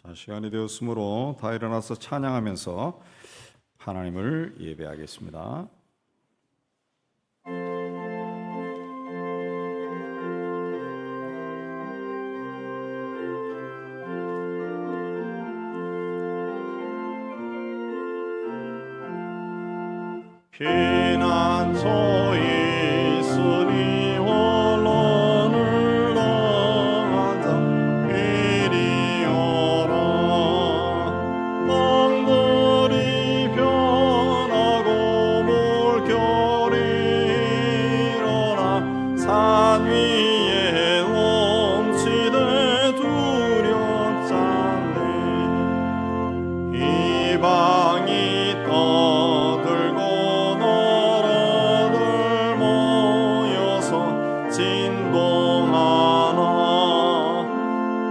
자, 시간이 되었으므로 다 일어나서 찬양하면서 하나님을 예배하겠습니다. 피난처에 있으니 혼론을 당한 자 이리 오라. 땅들이 변하고 물결이 일어나 산 위에 넘치되 두렵잖네. 이방이 떠들고 진동하나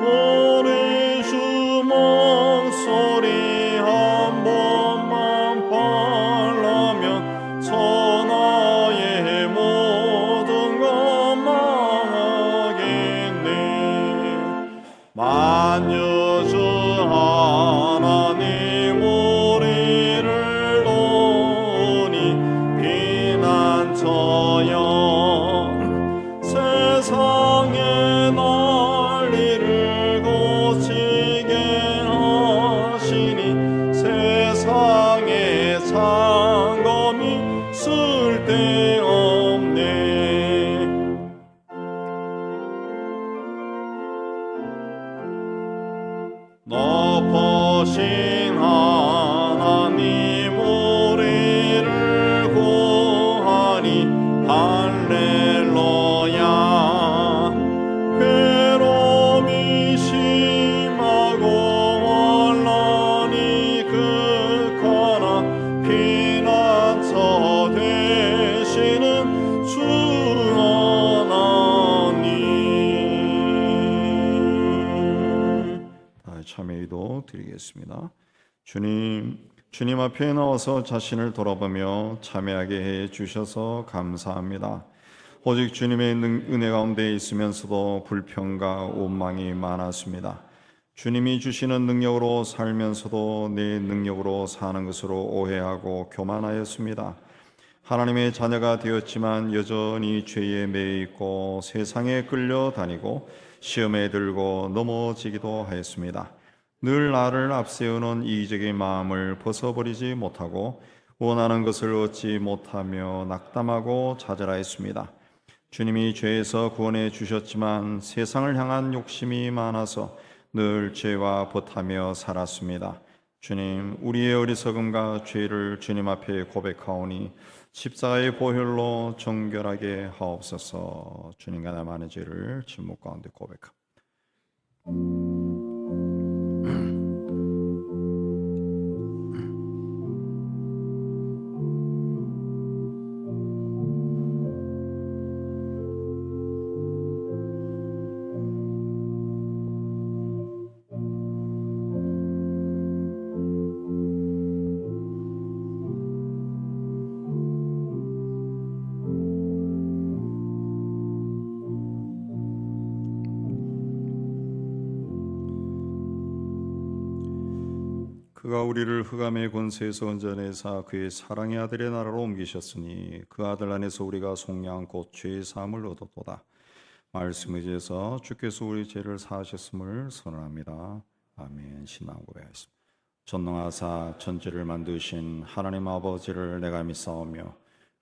우리 주 목소리 한 번만 parla면 천하의 모든 것 망하겠네. 만유주 하나님 우리를 도우니 피난처여 세상의 난리를 고치게 하시니 세상의 창검이 쓸데없네. 높으신 하나님 우리를 구하니 할렐루야. 괴로움이 심하고 환난이 극하나 피난처 되시는 주 하나님. 참회기도 드리겠습니다. 주님 앞에 나와서 자신을 돌아보며 참회하게 해 주셔서 감사합니다. 오직 주님의 은혜 가운데 있으면서도 불평과 원망이 많았습니다. 주님이 주시는 능력으로 살면서도 내 능력으로 사는 것으로 오해하고 교만하였습니다. 하나님의 자녀가 되었지만 여전히 죄에 매여 있고 세상에 끌려다니고 시험에 들고 넘어지기도 하였습니다. 늘 나를 앞세우는 이기적인 마음을 벗어버리지 못하고 원하는 것을 얻지 못하며 낙담하고 좌절하였습니다. 주님이 죄에서 구원해 주셨지만 세상을 향한 욕심이 많아서 늘 죄와 벗하며 살았습니다. 주님, 우리의 어리석음과 죄를 주님 앞에 고백하오니 십자가의 보혈로 정결하게 하옵소서. 주님과 나만의 죄를 침묵 가운데 고백합니다. 그가 우리를 흑암의 권세에서 건져내사 그의 사랑의 아들의 나라로 옮기셨으니 그 아들 안에서 우리가 속량 곧 죄의 사함을 얻었도다. 말씀을 의지해서 주께서 우리 죄를 사하셨음을 선언합니다. 아멘. 신앙 고백하겠습니다. 전능하사 천지를 만드신 하나님 아버지를 내가 믿사오며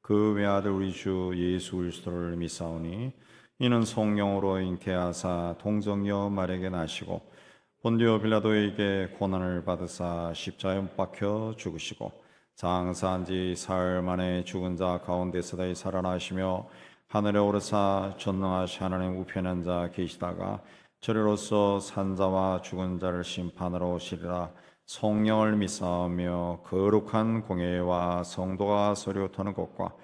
그 외아들 우리 주 예수 그리스도를 믿사오니 이는 성령으로 잉태하사 동정녀 마리아에게 나시고 본디오 빌라도에게 고난을 받으사 십자가에 못 박혀 죽으시고 장사한 지 사흘 만에 죽은 자 가운데서 다시 살아나시며 하늘에 오르사 전능하신 하나님 우편에 앉아 계시다가 저리로서 산자와 죽은 자를 심판하러 오시리라. 성령을 믿사오며 거룩한 공예와 성도가 서로 터는 곳과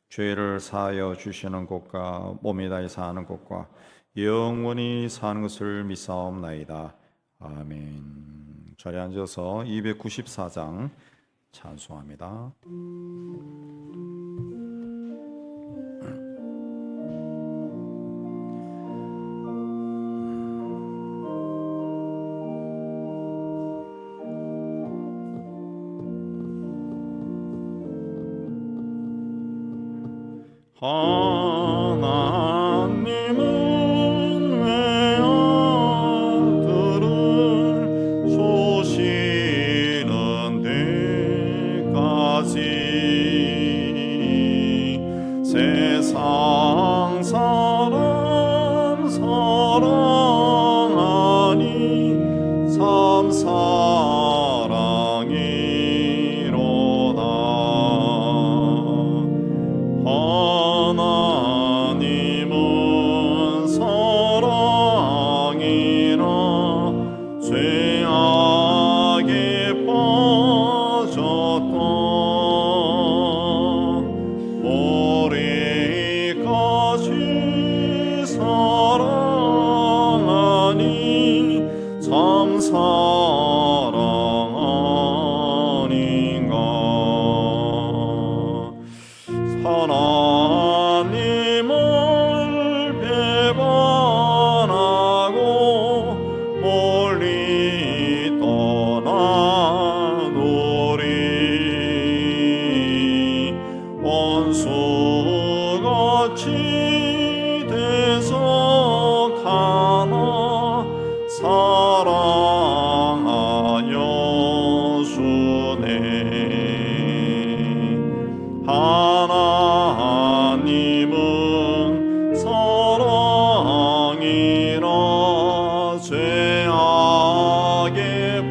죄를 사하여 주시는 곳과 몸이 다시 사는 곳과 영원히 사는 것을 믿사옵나이다. 아멘. 자리에 앉아서 294장 찬송합니다. 하나님은 외아들을 주시는 데까지 세상 사람 사랑하니 참 사랑이로다. 하나님은 사랑이라 죄악에 빠졌다. 머리까지 사랑하니 참 사랑 아닌가. 하나님을 배반하고 멀리 떠나노리. 원수같이 대적하나 사랑하여 주네. 하나님은 사랑이라 죄악에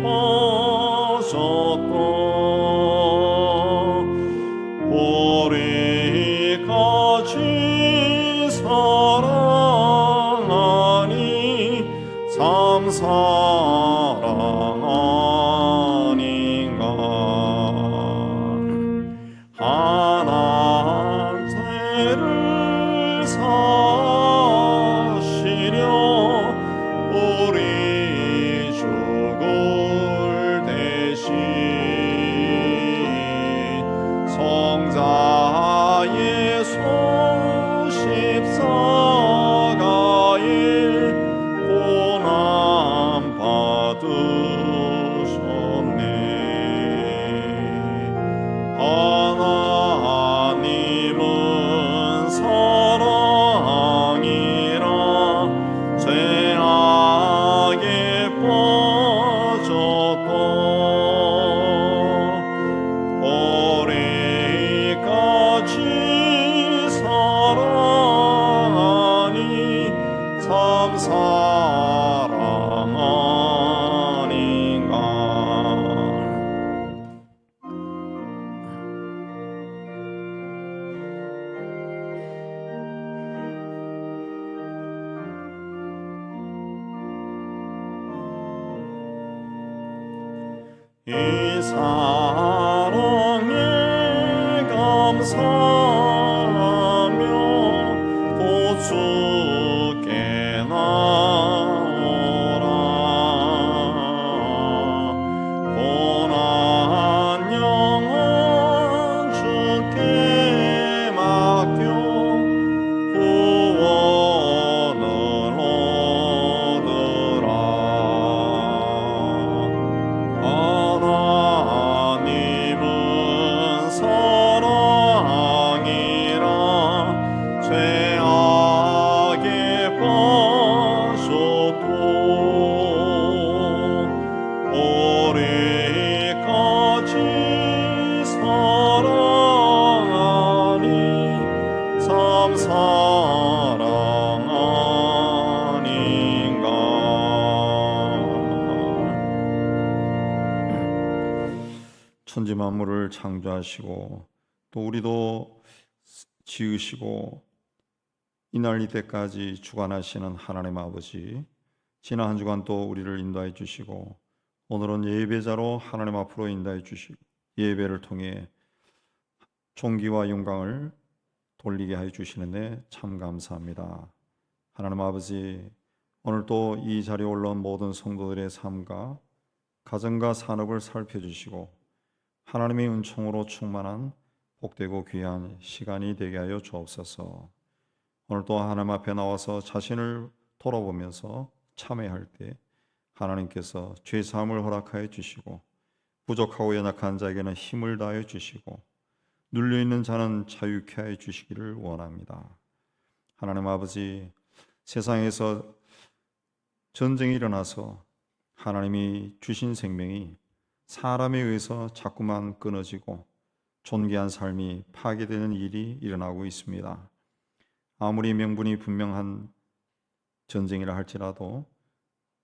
빠졌다. 머리까지 사랑하니 참 사랑 아닌가. 하나 죄를 사시려 우리 죽을 대신 성자의 십자가에 고난 받으셨네. 하나님은 사랑이라 죄악에 빠졌다. 머리까지 사랑하니 참 사랑 아닌가. 이 사랑에 감사하며 고주께 나오라. 고난 영혼 주께 맡겨 구원을 얻으라. 하나님은 사랑이라 죄악에 빠졌고 머리까지 사랑하니 참 사랑 아닌가. 천지 만물을 창조하시고 또 우리도 지으시고 이날 이때까지 주관하시는 하나님 아버지, 지난 한 주간 또 우리를 인도해 주시고 오늘은 예배자로 하나님 앞으로 인도해 주시고 예배를 통해 존귀와 영광을 돌리게 해 주시는데 참 감사합니다. 하나님 아버지, 오늘 또 이 자리에 올라온 모든 성도들의 삶과 가정과 산업을 살펴주시고 하나님의 은총으로 충만한 복되고 귀한 시간이 되게 하여 주옵소서. 오늘 또 하나님 앞에 나와서 자신을 돌아보면서 참회할 때 하나님께서 죄 사함을 허락하여 주시고 부족하고 연약한 자에게는 힘을 다하여 주시고 눌려 있는 자는 자유케 해 주시기를 원합니다. 하나님 아버지, 세상에서 전쟁이 일어나서 하나님이 주신 생명이 사람에 의해서 자꾸만 끊어지고 존귀한 삶이 파괴되는 일이 일어나고 있습니다. 아무리 명분이 분명한 전쟁이라 할지라도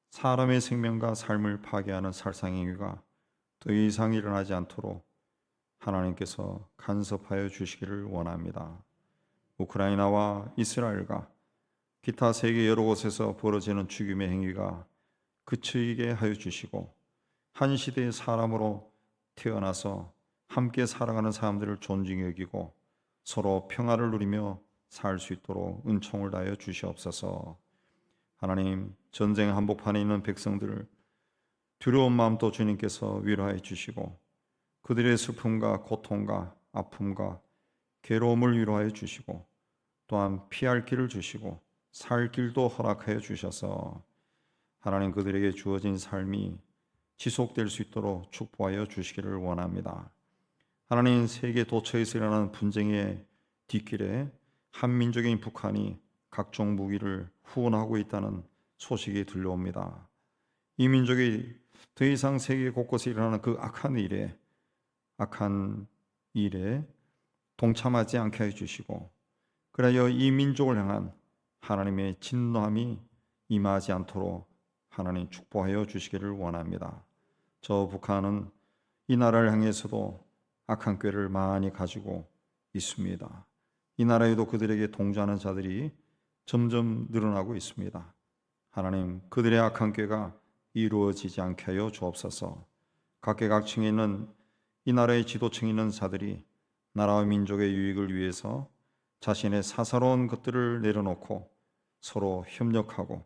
사람의 생명과 삶을 파괴하는 살상행위가 더 이상 일어나지 않도록 하나님께서 간섭하여 주시기를 원합니다. 우크라이나와 이스라엘과 기타 세계 여러 곳에서 벌어지는 죽임의 행위가 그치게 하여 주시고 한 시대의 사람으로 태어나서 함께 살아가는 사람들을 존중히 여기고 서로 평화를 누리며 살 수 있도록 은총을 다하여 주시옵소서. 하나님, 전쟁 한복판에 있는 백성들을 두려운 마음도 주님께서 위로하여 주시고 그들의 슬픔과 고통과 아픔과 괴로움을 위로하여 주시고 또한 피할 길을 주시고 살 길도 허락하여 주셔서 하나님 그들에게 주어진 삶이 지속될 수 있도록 축복하여 주시기를 원합니다. 하나님, 세계 도처에서 일어나는 분쟁의 뒷길에 한민족인 북한이 각종 무기를 후원하고 있다는 소식이 들려옵니다. 이 민족이 더 이상 세계 곳곳에 일어나는 그 악한 일에 동참하지 않게 해주시고 그래야 이 민족을 향한 하나님의 진노함이 임하지 않도록 하나님 축복하여 주시기를 원합니다. 저 북한은 이 나라를 향해서도 악한 꾀를 많이 가지고 있습니다. 이 나라에도 그들에게 동조하는 자들이 점점 늘어나고 있습니다. 하나님, 그들의 악한 꾀가 이루어지지 않게 하여 주옵소서. 각계각층에 있는 이 나라의 지도층에 있는 자들이 나라와 민족의 유익을 위해서 자신의 사사로운 것들을 내려놓고 서로 협력하고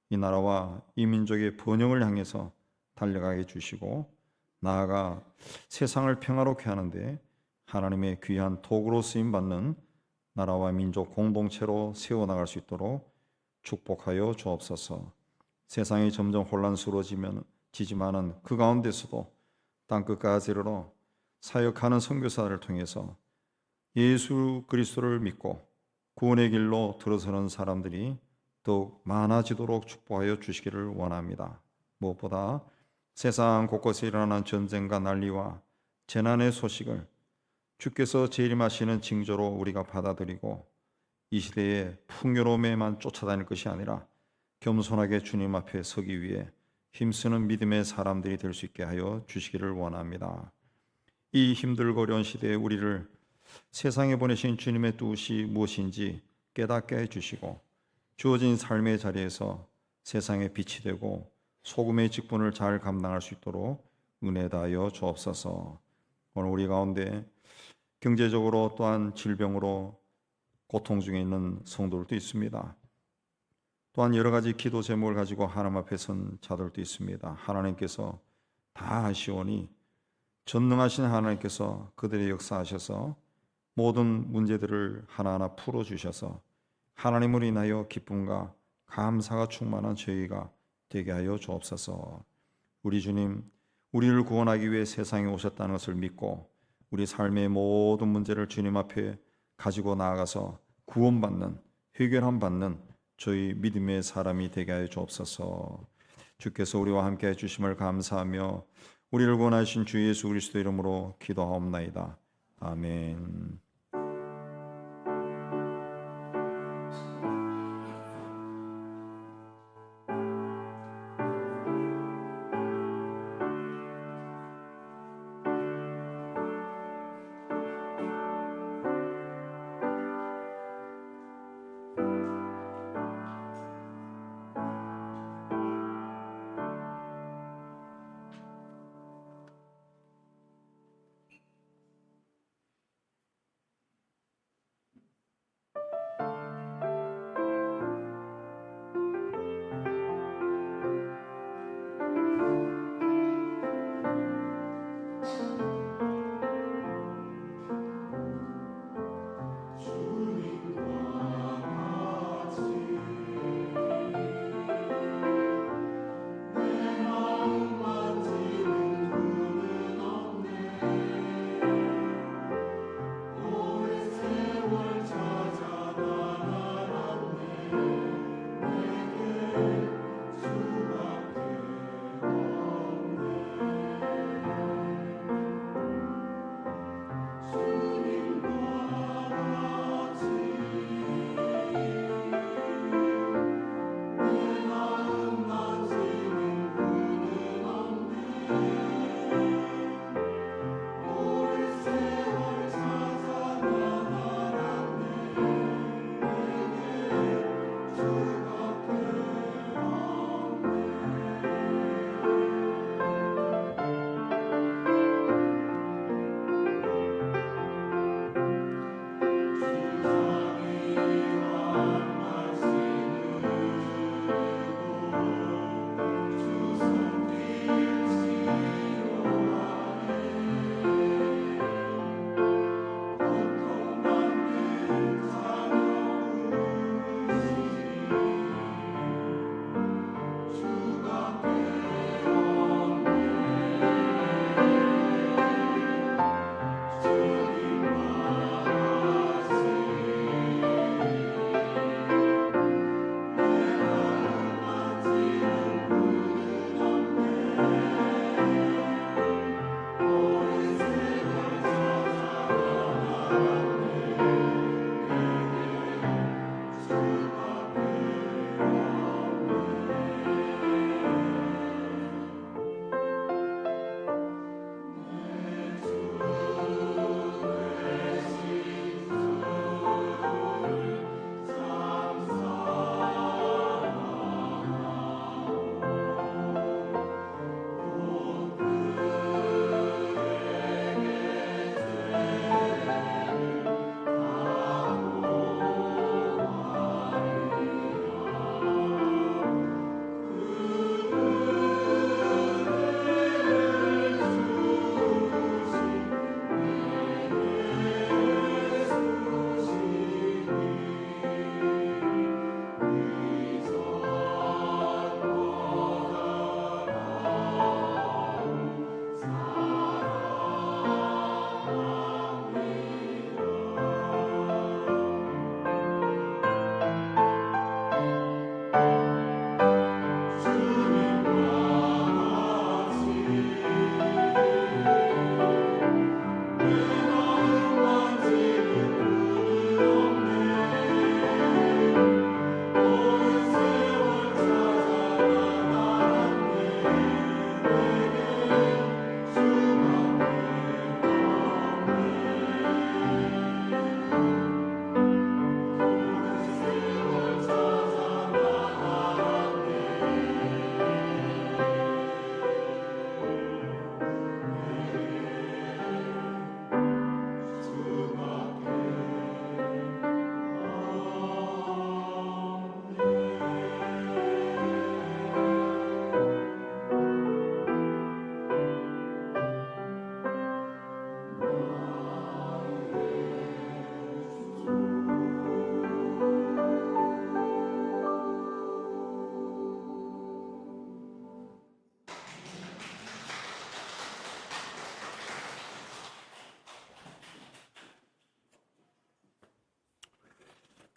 이 나라와 이 민족의 번영을 향해서 달려가게 해주시고 나아가 세상을 평화롭게 하는데 하나님의 귀한 도구로 쓰임받는 나라와 민족 공동체로 세워나갈 수 있도록 축복하여 주옵소서. 세상이 점점 혼란스러워지지만은 그 가운데서도 땅끝까지 이르러 사역하는 선교사를 통해서 예수 그리스도를 믿고 구원의 길로 들어서는 사람들이 더욱 많아지도록 축복하여 주시기를 원합니다. 무엇보다 세상 곳곳에 일어나는 전쟁과 난리와 재난의 소식을 주께서 재림하시는 징조로 우리가 받아들이고 이 시대의 풍요로움에만 쫓아다닐 것이 아니라 겸손하게 주님 앞에 서기 위해 힘쓰는 믿음의 사람들이 될 수 있게 하여 주시기를 원합니다. 이 힘들고 어려운 시대에 우리를 세상에 보내신 주님의 뜻이 무엇인지 깨닫게 해주시고 주어진 삶의 자리에서 세상의 빛이 되고 소금의 직분을 잘 감당할 수 있도록 은혜 다하여 주옵소서. 오늘 우리 가운데 경제적으로 또한 질병으로 고통 중에 있는 성도들도 있습니다. 또한 여러 가지 기도 제목을 가지고 하나님 앞에 선 자들도 있습니다. 하나님께서 다 아시오니 전능하신 하나님께서 그들의 역사하셔서 모든 문제들을 하나하나 풀어주셔서 하나님을 인하여 기쁨과 감사가 충만한 저희가 되게 하여 주옵소서. 우리 주님, 우리를 구원하기 위해 세상에 오셨다는 것을 믿고 우리 삶의 모든 문제를 주님 앞에 가지고 나아가서 구원받는, 해결함 받는 저희 믿음의 사람이 되게 하여 주옵소서. 주께서 우리와 함께 해주심을 감사하며 우리를 구원하신 주 예수 그리스도 이름으로 기도하옵나이다. 아멘.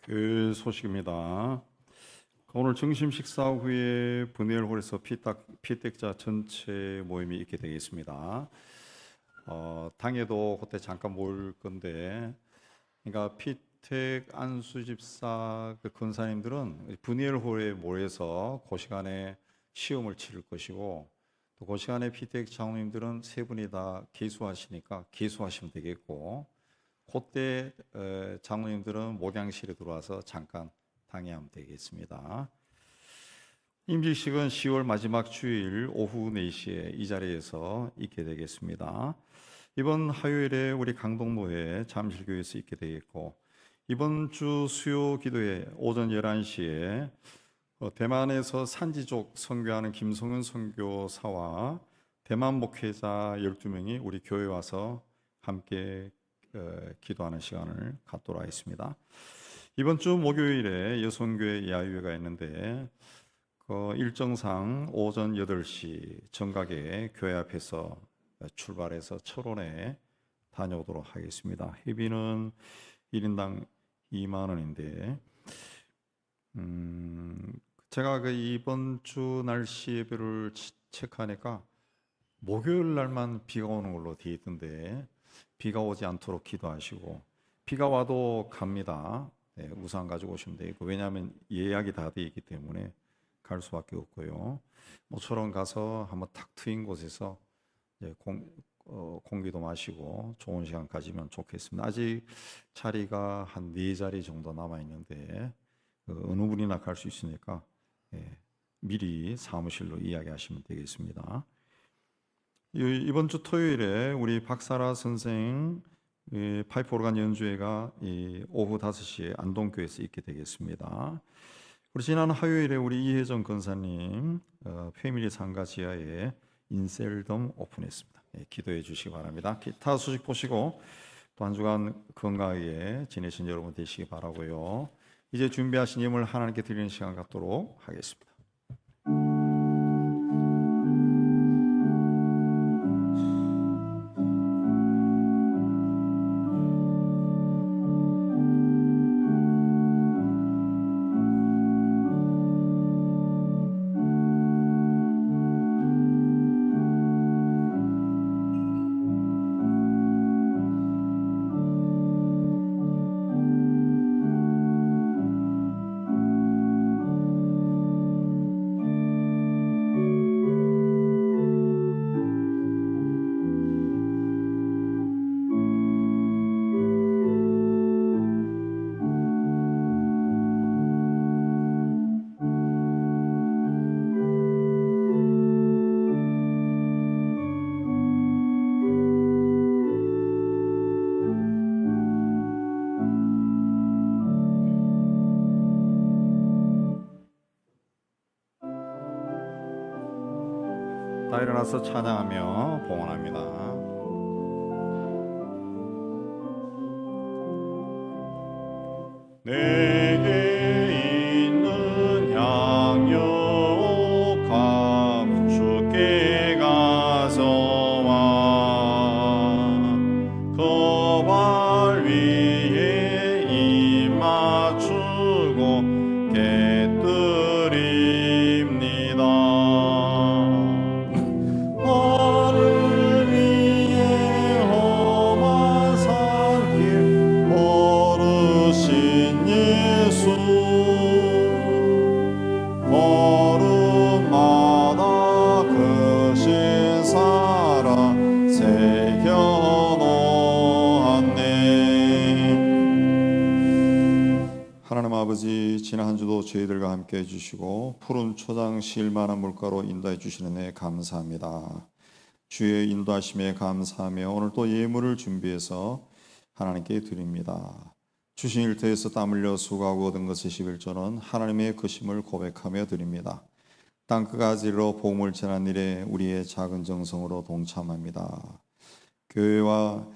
그 소식입니다. 오늘 점심 식사 후에 분회홀에서 피택자 전체 모임이 있게 되겠습니다. 당에도 그때 잠깐 모일 건데, 그러니까 피택 안수 집사 그 권사님들은 분회홀에 모여서 그 시간에 시험을 치를 것이고, 또 그 시간에 피택 장로님들은 세 분이 다 개수하시니까 개수하시면 되겠고, 그때 장로님들은 목양실에 들어와서 잠깐 당회하면 되겠습니다. 임직식은 10월 마지막 주일 오후 4시에 이 자리에서 있게 되겠습니다. 이번 화요일에 우리 강동모회 잠실교회에서 있게 되겠고, 이번 주 수요 기도회 오전 11시에 대만에서 산지족 선교하는 김성은 선교사와 대만 목회자 12명이 우리 교회에 와서 함께 기도하는 시간을 갖도록 하겠습니다. 이번 주 목요일에 여성교회 야유회가 있는데 그 일정상 오전 8시 정각에 교회 앞에서 출발해서 철원에 다녀오도록 하겠습니다. 회비는 1인당 2만 원인데 제가 그 이번 주 날씨 예보를 체크하니까 목요일 날만 비가 오는 걸로 되어 있던데 비가 오지 않도록 기도하시고, 비가 와도 갑니다. 네, 우산 가지고 오시면 되고, 왜냐하면 예약이 다 되어 있기 때문에 갈 수밖에 없고요. 모처럼 가서 한번 탁 트인 곳에서 공기도 마시고 좋은 시간 가지면 좋겠습니다. 아직 자리가 한 4자리 정도 남아 있는데 어느 분이나 갈 수 있으니까 미리 사무실로 이야기하시면 되겠습니다. 이번 주 토요일에 우리 박사라 선생 파이프 오르간 연주회가 오후 5시에 안동교회에서 있게 되겠습니다. 우리 지난 화요일에 우리 이혜정 권사님 패밀리 상가 지하에 인셀덤 오픈했습니다. 기도해 주시기 바랍니다. 기타 소식 보시고 또 한 주간 건강하게 지내신 여러분 되시기 바라고요. 이제 준비하신 예물 하나님께 드리는 시간 갖도록 하겠습니다. 다 일어나서 찬양하며 봉헌합니다. 내게 있는 양육함 주께 가서와 그 발 위에 입 맞추고 깨뜨립니다. 걸음마다 그 신사라 새겨놓았네. 하나님 아버지, 지난 한 주도 저희들과 함께 해주시고 푸른 초장 실만한 물가로 인도해 주시는 데 감사합니다. 주의 인도하심에 감사하며 오늘 또 예물을 준비해서 하나님께 드립니다. 주신 일터에서 땀 흘려 수고하고 얻은 것의 11조는 하나님의 거심을 고백하며 드립니다. 땅끝까지로 복음을 전한 일에 우리의 작은 정성으로 동참합니다. 교회와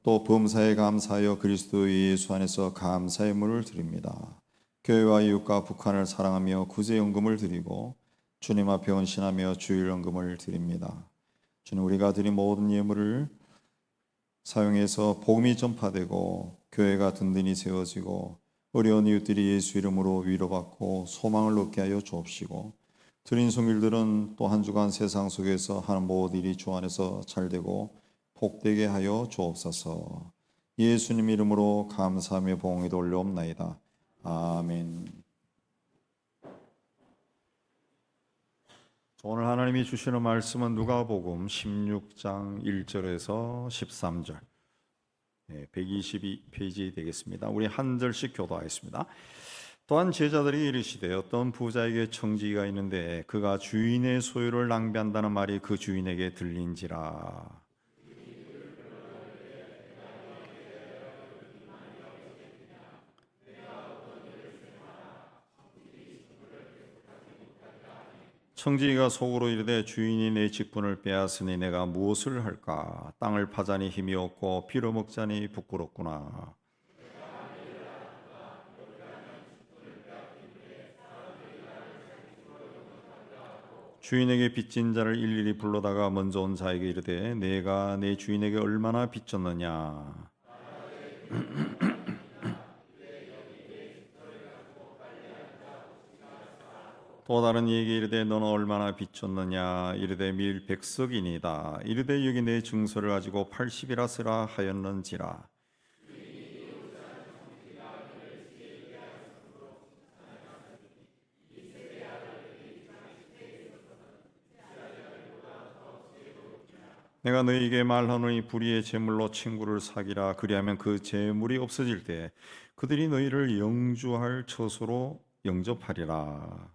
또 범사에 감사하여 그리스도 예수 안에서 감사의 물을 드립니다. 교회와 이웃과 북한을 사랑하며 구제연금을 드리고 주님 앞에 헌신하며 주일연금을 드립니다. 주님, 우리가 드린 모든 예물을 사용해서 복음이 전파되고 교회가 든든히 세워지고 어려운 이웃들이 예수 이름으로 위로받고 소망을 얻게 하여 주옵시고, 드린 성일들은 또 한 주간 세상 속에서 하는 모든 일이 주 안에서 잘되고 복되게 하여 주옵소서. 예수님 이름으로 감사하며 봉헌이 돌려옵나이다. 아멘. 오늘 하나님이 주시는 말씀은 누가복음 16장 1절에서 13절, 122페이지 되겠습니다. 우리 한 절씩 교도하겠습니다. 또한 제자들이 이르시되 어떤 부자에게 청지기가 있는데 그가 주인의 소유를 낭비한다는 말이 그 주인에게 들린지라. 청지기가 속으로 이르되 주인이 내 직분을 빼앗으니 내가 무엇을 할까? 땅을 파자니 힘이 없고 빌어먹자니 부끄럽구나. 주인에게 빚진 자를 일일이 불러다가 먼저 온 자에게 이르되 내가 내 주인에게 얼마나 빚졌느냐? 또 다른 이에게 이르되 너는 얼마나 빚졌느냐? 이르되 밀 100석이니이다. 이르되 여기 내 증서를 가지고 80이라 쓰라 하였는지라. 내가 너희에게 말하노니 불의의 재물로 친구를 사기라. 그리하면 그 재물이 없어질 때 그들이 너희를 영주할 처소로 영접하리라.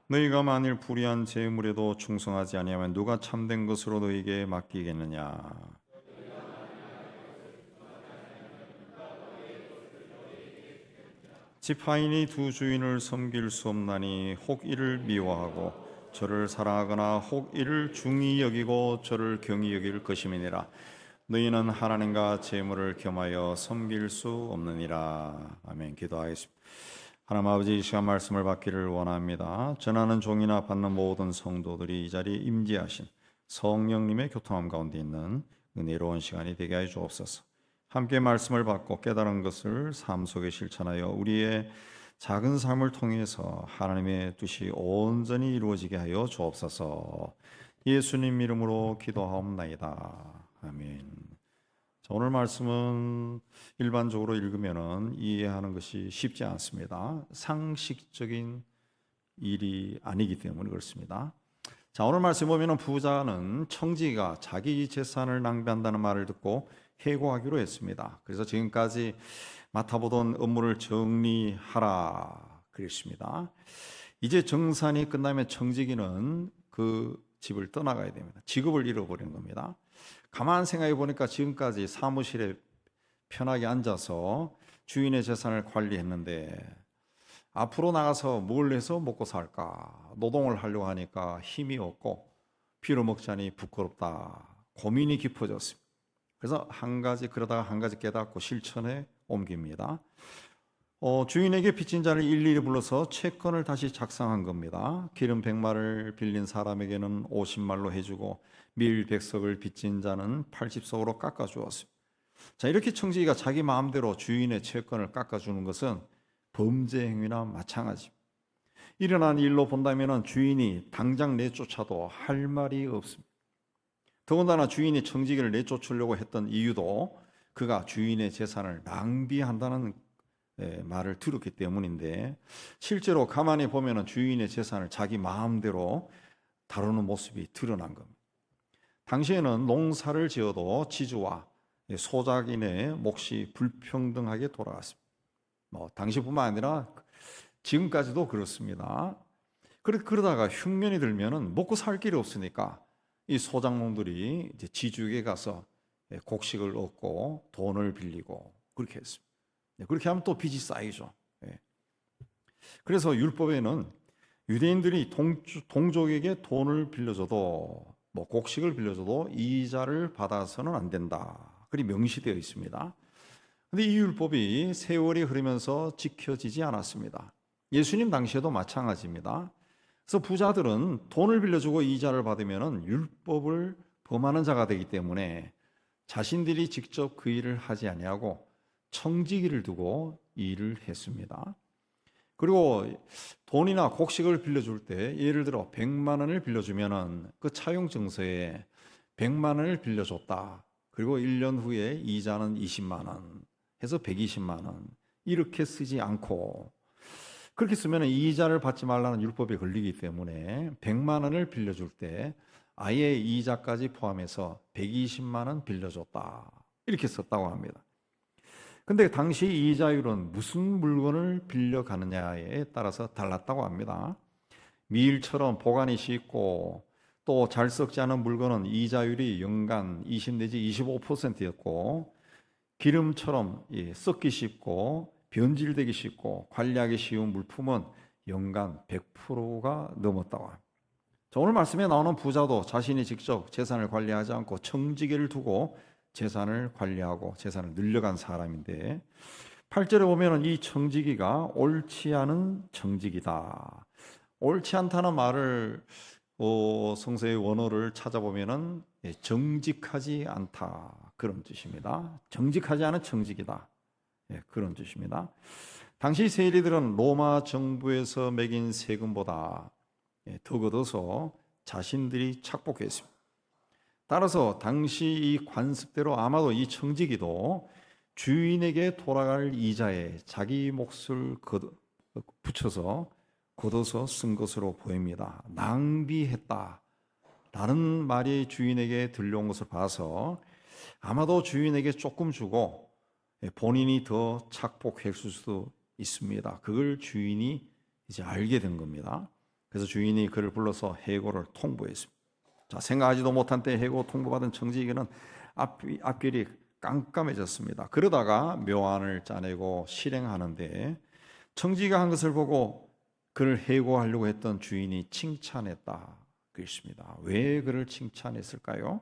너희가 만일 불의한 재물에도 충성하지 아니하면 누가 참된 것으로 너희에게 맡기겠느냐? 지파인이 두 주인을 섬길 수 없나니 혹 이를 미워하고 저를 사랑하거나 혹 이를 중히 여기고 저를 경히 여길 것임이니라. 너희는 하나님과 재물을 겸하여 섬길 수 없느니라. 아멘. 기도하겠습니다. 하나님 아버지, 이 시간 말씀을 받기를 원합니다. 전하는 종이나 받는 모든 성도들이 이 자리에 임재하신 성령님의 교통함 가운데 있는 은혜로운 시간이 되게 하여 주옵소서. 함께 말씀을 받고 깨달은 것을 삶 속에 실천하여 우리의 작은 삶을 통해서 하나님의 뜻이 온전히 이루어지게 하여 주옵소서. 예수님 이름으로 기도하옵나이다. 아멘. 자, 오늘 말씀은 일반적으로 읽으면 이해하는 것이 쉽지 않습니다. 상식적인 일이 아니기 때문에 그렇습니다. 자, 오늘 말씀 보면 부자는 청지기가 자기 재산을 낭비한다는 말을 듣고 해고하기로 했습니다. 그래서 지금까지 맡아보던 업무를 정리하라 그랬습니다. 이제 정산이 끝나면 청지기는 그 집을 떠나가야 됩니다. 직업을 잃어버리는 겁니다. 가만 생각해 보니까 지금까지 사무실에 편하게 앉아서 주인의 재산을 관리했는데 앞으로 나가서 뭘 해서 먹고 살까? 노동을 하려고 하니까 힘이 없고 빌어먹자니 부끄럽다. 고민이 깊어졌습니다. 그래서 그러다가 한 가지 깨닫고 실천에 옮깁니다. 주인에게 빚진 자를 일일이 불러서 채권을 다시 작성한 겁니다. 기름 100마를 빌린 사람에게는 50말로 해주고 밀 100석을 빚진 자는 80석으로 깎아주었습니다. 자, 이렇게 청지기가 자기 마음대로 주인의 채권을 깎아주는 것은 범죄 행위나 마찬가지입니다. 일어난 일로 본다면 주인이 당장 내쫓아도 할 말이 없습니다. 더군다나 주인이 청지기를 내쫓으려고 했던 이유도 그가 주인의 재산을 낭비한다는 말을 들었기 때문인데, 실제로 가만히 보면 주인의 재산을 자기 마음대로 다루는 모습이 드러난 겁니다. 당시에는 농사를 지어도 지주와 소작인의 몫이 불평등하게 돌아갔습니다. 당시뿐만 아니라 지금까지도 그렇습니다. 그러다가 흉년이 들면은 먹고 살 길이 없으니까 이 소작농들이 이제 지주에게 가서 곡식을 얻고 돈을 빌리고 그렇게 했습니다. 그렇게 하면 또 빚이 쌓이죠. 그래서 율법에는 유대인들이 동족에게 돈을 빌려줘도 곡식을 빌려줘도 이자를 받아서는 안 된다. 그리 명시되어 있습니다. 그런데 이 율법이 세월이 흐르면서 지켜지지 않았습니다. 예수님 당시에도 마찬가지입니다. 그래서 부자들은 돈을 빌려주고 이자를 받으면 율법을 범하는 자가 되기 때문에 자신들이 직접 그 일을 하지 아니하고 청지기를 두고 일을 했습니다. 그리고 돈이나 곡식을 빌려줄 때 예를 들어 100만 원을 빌려주면은 그 차용 증서에 100만 원을 빌려줬다. 그리고 1년 후에 이자는 20만 원 해서 120만 원 이렇게 쓰지 않고 그렇게 쓰면 이자를 받지 말라는 율법에 걸리기 때문에 100만 원을 빌려줄 때 아예 이자까지 포함해서 120만 원 빌려줬다. 이렇게 썼다고 합니다. 근데 당시 이자율은 무슨 물건을 빌려가느냐에 따라서 달랐다고 합니다. 밀처럼 보관이 쉽고 또 잘 썩지 않은 물건은 이자율이 연간 20 내지 25%였고 기름처럼 썩기 쉽고 변질되기 쉽고 관리하기 쉬운 물품은 연간 100%가 넘었다고 합니다. 자, 오늘 말씀에 나오는 부자도 자신이 직접 재산을 관리하지 않고 청지기를 두고 재산을 관리하고 재산을 늘려간 사람인데 8절에 보면 이 청지기가 옳지 않은 청지기다. 옳지 않다는 말을 성서의 원어를 찾아보면 정직하지 않다 그런 뜻입니다. 정직하지 않은 청지기다 그런 뜻입니다. 당시 세리들은 로마 정부에서 매긴 세금보다 더 걷어서 자신들이 착복했습니다. 따라서 당시 이 관습대로 아마도 이 청지기도 주인에게 돌아갈 이자에 자기 몫을 붙여서 걷어서 쓴 것으로 보입니다. 낭비했다 라는 말이 주인에게 들려온 것을 봐서 아마도 주인에게 조금 주고 본인이 더 착복했을 수도 있습니다. 그걸 주인이 이제 알게 된 겁니다. 그래서 주인이 그를 불러서 해고를 통보했습니다. 자, 생각하지도 못한 때 해고 통보받은 청지기는 앞길이 깜깜해졌습니다. 그러다가 묘안을 짜내고 실행하는데 청지기가 한 것을 보고 그를 해고하려고 했던 주인이 칭찬했다 그랬습니다. 왜 그를 칭찬했을까요?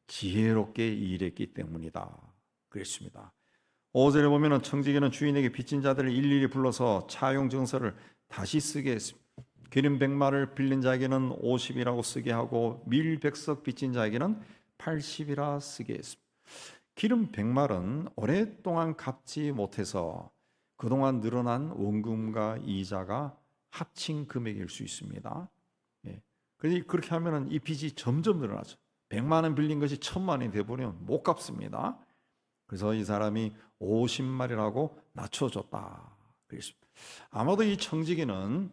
지혜롭게 일했기 때문이다 그랬습니다. 5절에 보면 청지기는 주인에게 빚진 자들을 일일이 불러서 차용 증서를 다시 쓰게 했습니다. 기름 100마를 빌린 자에게는 50이라고 쓰게 하고 밀 100석 빚진 자에게는 80이라 쓰게 했습니다. 기름 100마는 오랫동안 갚지 못해서 그동안 늘어난 원금과 이자가 합친 금액일 수 있습니다. 그렇게 하면 이 빚이 점점 늘어나죠. 100만 원 빌린 것이 1000만 원이 되버리면 못 갚습니다. 그래서 이 사람이 50마리라고 낮춰줬다. 그랬습니다. 아마도 이 청지기는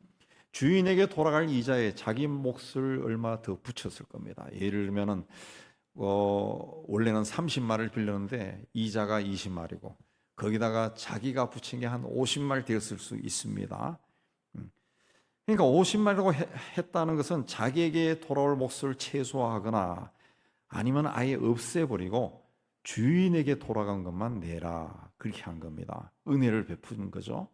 주인에게 돌아갈 이자에 자기 몫을 얼마 더 붙였을 겁니다. 예를 들면은 원래는 30마리를 빌렸는데 이자가 20마리고 거기다가 자기가 붙인 게 한 50마리 되었을 수 있습니다. 그러니까 50마리라고 했다는 것은 자기에게 돌아올 몫을 최소화하거나 아니면 아예 없애버리고 주인에게 돌아간 것만 내라 그렇게 한 겁니다. 은혜를 베푸는 거죠.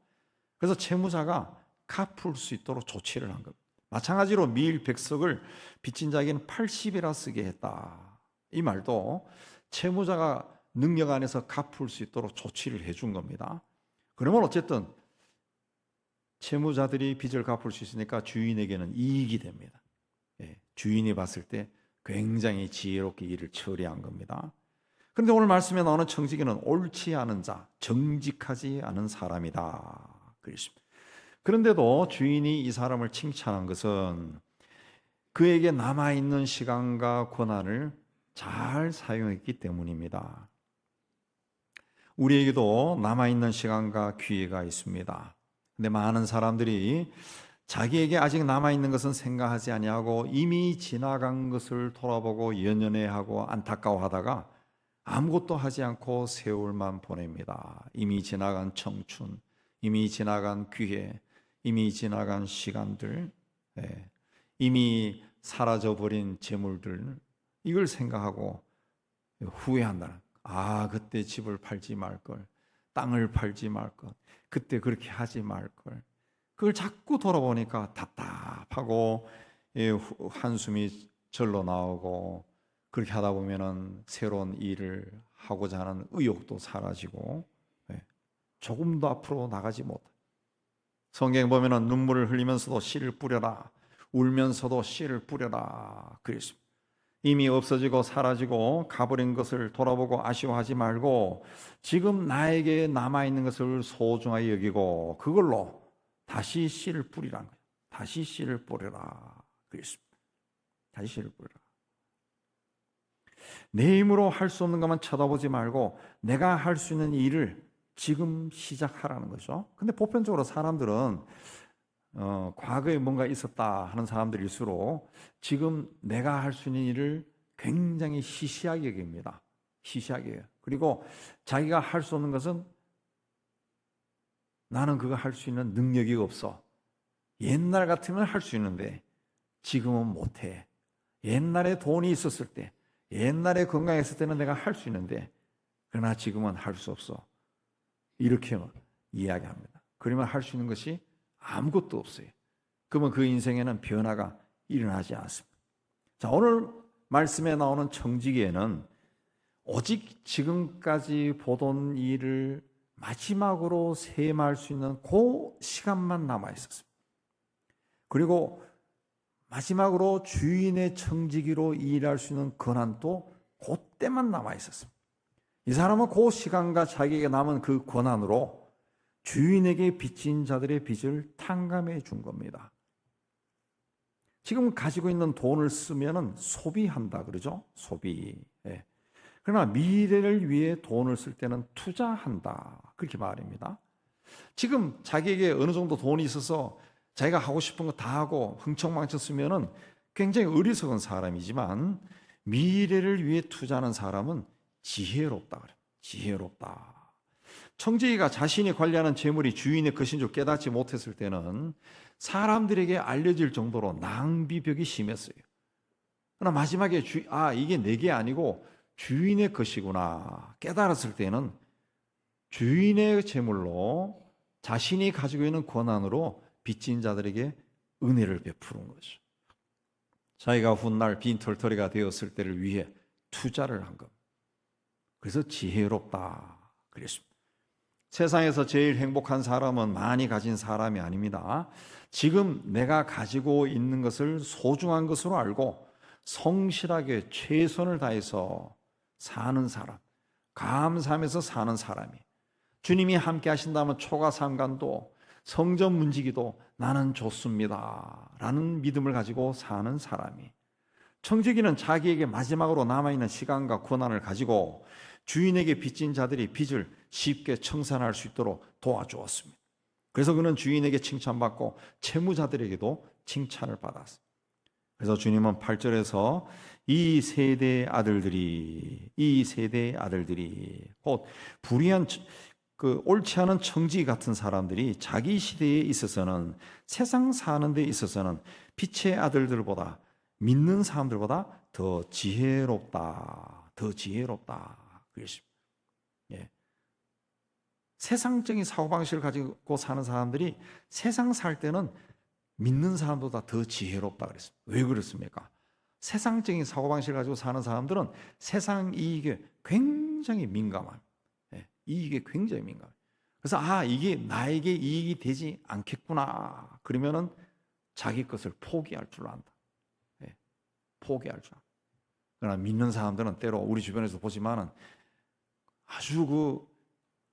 그래서 채무자가 갚을 수 있도록 조치를 한 겁니다. 마찬가지로 밀 100석을 빚진 자에게는 80이라 쓰게 했다. 이 말도 채무자가 능력 안에서 갚을 수 있도록 조치를 해준 겁니다. 그러면 어쨌든 채무자들이 빚을 갚을 수 있으니까 주인에게는 이익이 됩니다. 주인이 봤을 때 굉장히 지혜롭게 일을 처리한 겁니다. 그런데 오늘 말씀에 나오는 청지기는 옳지 않은 자, 정직하지 않은 사람이다 그랬습니다. 그런데도 주인이 이 사람을 칭찬한 것은 그에게 남아있는 시간과 권한을 잘 사용했기 때문입니다. 우리에게도 남아있는 시간과 기회가 있습니다. 근데 많은 사람들이 자기에게 아직 남아있는 것은 생각하지 아니하고 이미 지나간 것을 돌아보고 연연해하고 안타까워하다가 아무것도 하지 않고 세월만 보냅니다. 이미 지나간 청춘, 이미 지나간 기회, 이미 지나간 시간들, 이미 사라져버린 재물들 이걸 생각하고 후회한다는 그때 집을 팔지 말걸, 땅을 팔지 말걸, 그때 그렇게 하지 말걸. 그걸 자꾸 돌아보니까 답답하고 한숨이 절로 나오고 그렇게 하다 보면은 새로운 일을 하고자 하는 의욕도 사라지고 조금 더 앞으로 나가지 못해. 성경에 보면은 눈물을 흘리면서도 씨를 뿌려라, 울면서도 씨를 뿌려라 그랬습니다. 이미 없어지고 사라지고 가버린 것을 돌아보고 아쉬워하지 말고 지금 나에게 남아있는 것을 소중하게 여기고 그걸로 다시 씨를 뿌리라는 거예요. 다시 씨를 뿌려라 그랬습니다. 다시 씨를 뿌려라. 내 힘으로 할 수 없는 것만 쳐다보지 말고 내가 할 수 있는 일을 지금 시작하라는 거죠. 근데 보편적으로 사람들은 과거에 뭔가 있었다 하는 사람들일수록 지금 내가 할 수 있는 일을 굉장히 시시하게 여깁니다. 시시하게 해요. 그리고 자기가 할 수 없는 것은 나는 그거 할 수 있는 능력이 없어. 옛날 같으면 할 수 있는데 지금은 못해. 옛날에 돈이 있었을 때, 옛날에 건강했을 때는 내가 할 수 있는데 그러나 지금은 할 수 없어. 이렇게 이야기합니다. 그러면 할 수 있는 것이 아무것도 없어요. 그러면 그 인생에는 변화가 일어나지 않습니다. 자, 오늘 말씀에 나오는 청지기에는 오직 지금까지 보던 일을 마지막으로 셈할 수 있는 그 시간만 남아 있었습니다. 그리고 마지막으로 주인의 청지기로 일할 수 있는 권한도 그때만 남아 있었습니다. 이 사람은 그 시간과 자기에게 남은 그 권한으로 주인에게 빚진 자들의 빚을 탕감해 준 겁니다. 지금 가지고 있는 돈을 쓰면은 소비한다 그러죠? 소비. 예. 그러나 미래를 위해 돈을 쓸 때는 투자한다. 그렇게 말입니다. 지금 자기에게 어느 정도 돈이 있어서 자기가 하고 싶은 거 다 하고 흥청망청 쓰면은 굉장히 어리석은 사람이지만 미래를 위해 투자하는 사람은 지혜롭다 그래요. 지혜롭다. 청지기가 자신이 관리하는 재물이 주인의 것인 줄 깨닫지 못했을 때는 사람들에게 알려질 정도로 낭비벽이 심했어요. 그러나 마지막에 이게 내게 아니고 주인의 것이구나 깨달았을 때는 주인의 재물로 자신이 가지고 있는 권한으로 빚진 자들에게 은혜를 베푸는 거죠. 자기가 훗날 빈털터리가 되었을 때를 위해 투자를 한 겁니다. 그래서 지혜롭다 그랬습니다. 세상에서 제일 행복한 사람은 많이 가진 사람이 아닙니다. 지금 내가 가지고 있는 것을 소중한 것으로 알고 성실하게 최선을 다해서 사는 사람, 감사하면서 사는 사람이 주님이 함께 하신다면 초가 삼간도 성전 문지기도 나는 좋습니다 라는 믿음을 가지고 사는 사람이, 청지기는 자기에게 마지막으로 남아있는 시간과 권한을 가지고 주인에게 빚진 자들이 빚을 쉽게 청산할 수 있도록 도와주었습니다. 그래서 그는 주인에게 칭찬받고 채무자들에게도 칭찬을 받았습니다. 그래서 주님은 8절에서 이 세대의 아들들이 곧 불의한 옳지 않은 청지기 같은 사람들이 자기 시대에 있어서는 세상 사는 데 있어서는 빛의 아들들보다 믿는 사람들보다 더 지혜롭다 그랬습니다. 예. 세상적인 사고방식을 가지고 사는 사람들이 세상 살 때는 믿는 사람보다 더 지혜롭다 그랬습니다. 왜 그렇습니까? 세상적인 사고방식을 가지고 사는 사람들은 세상 이익에 굉장히 민감합니다. 예. 이익에 굉장히 민감해요. 그래서 이게 나에게 이익이 되지 않겠구나 그러면은 자기 것을 포기할 줄 안다. 예. 포기할 줄 안다. 그러나 믿는 사람들은 때로 우리 주변에서 보지만은 아주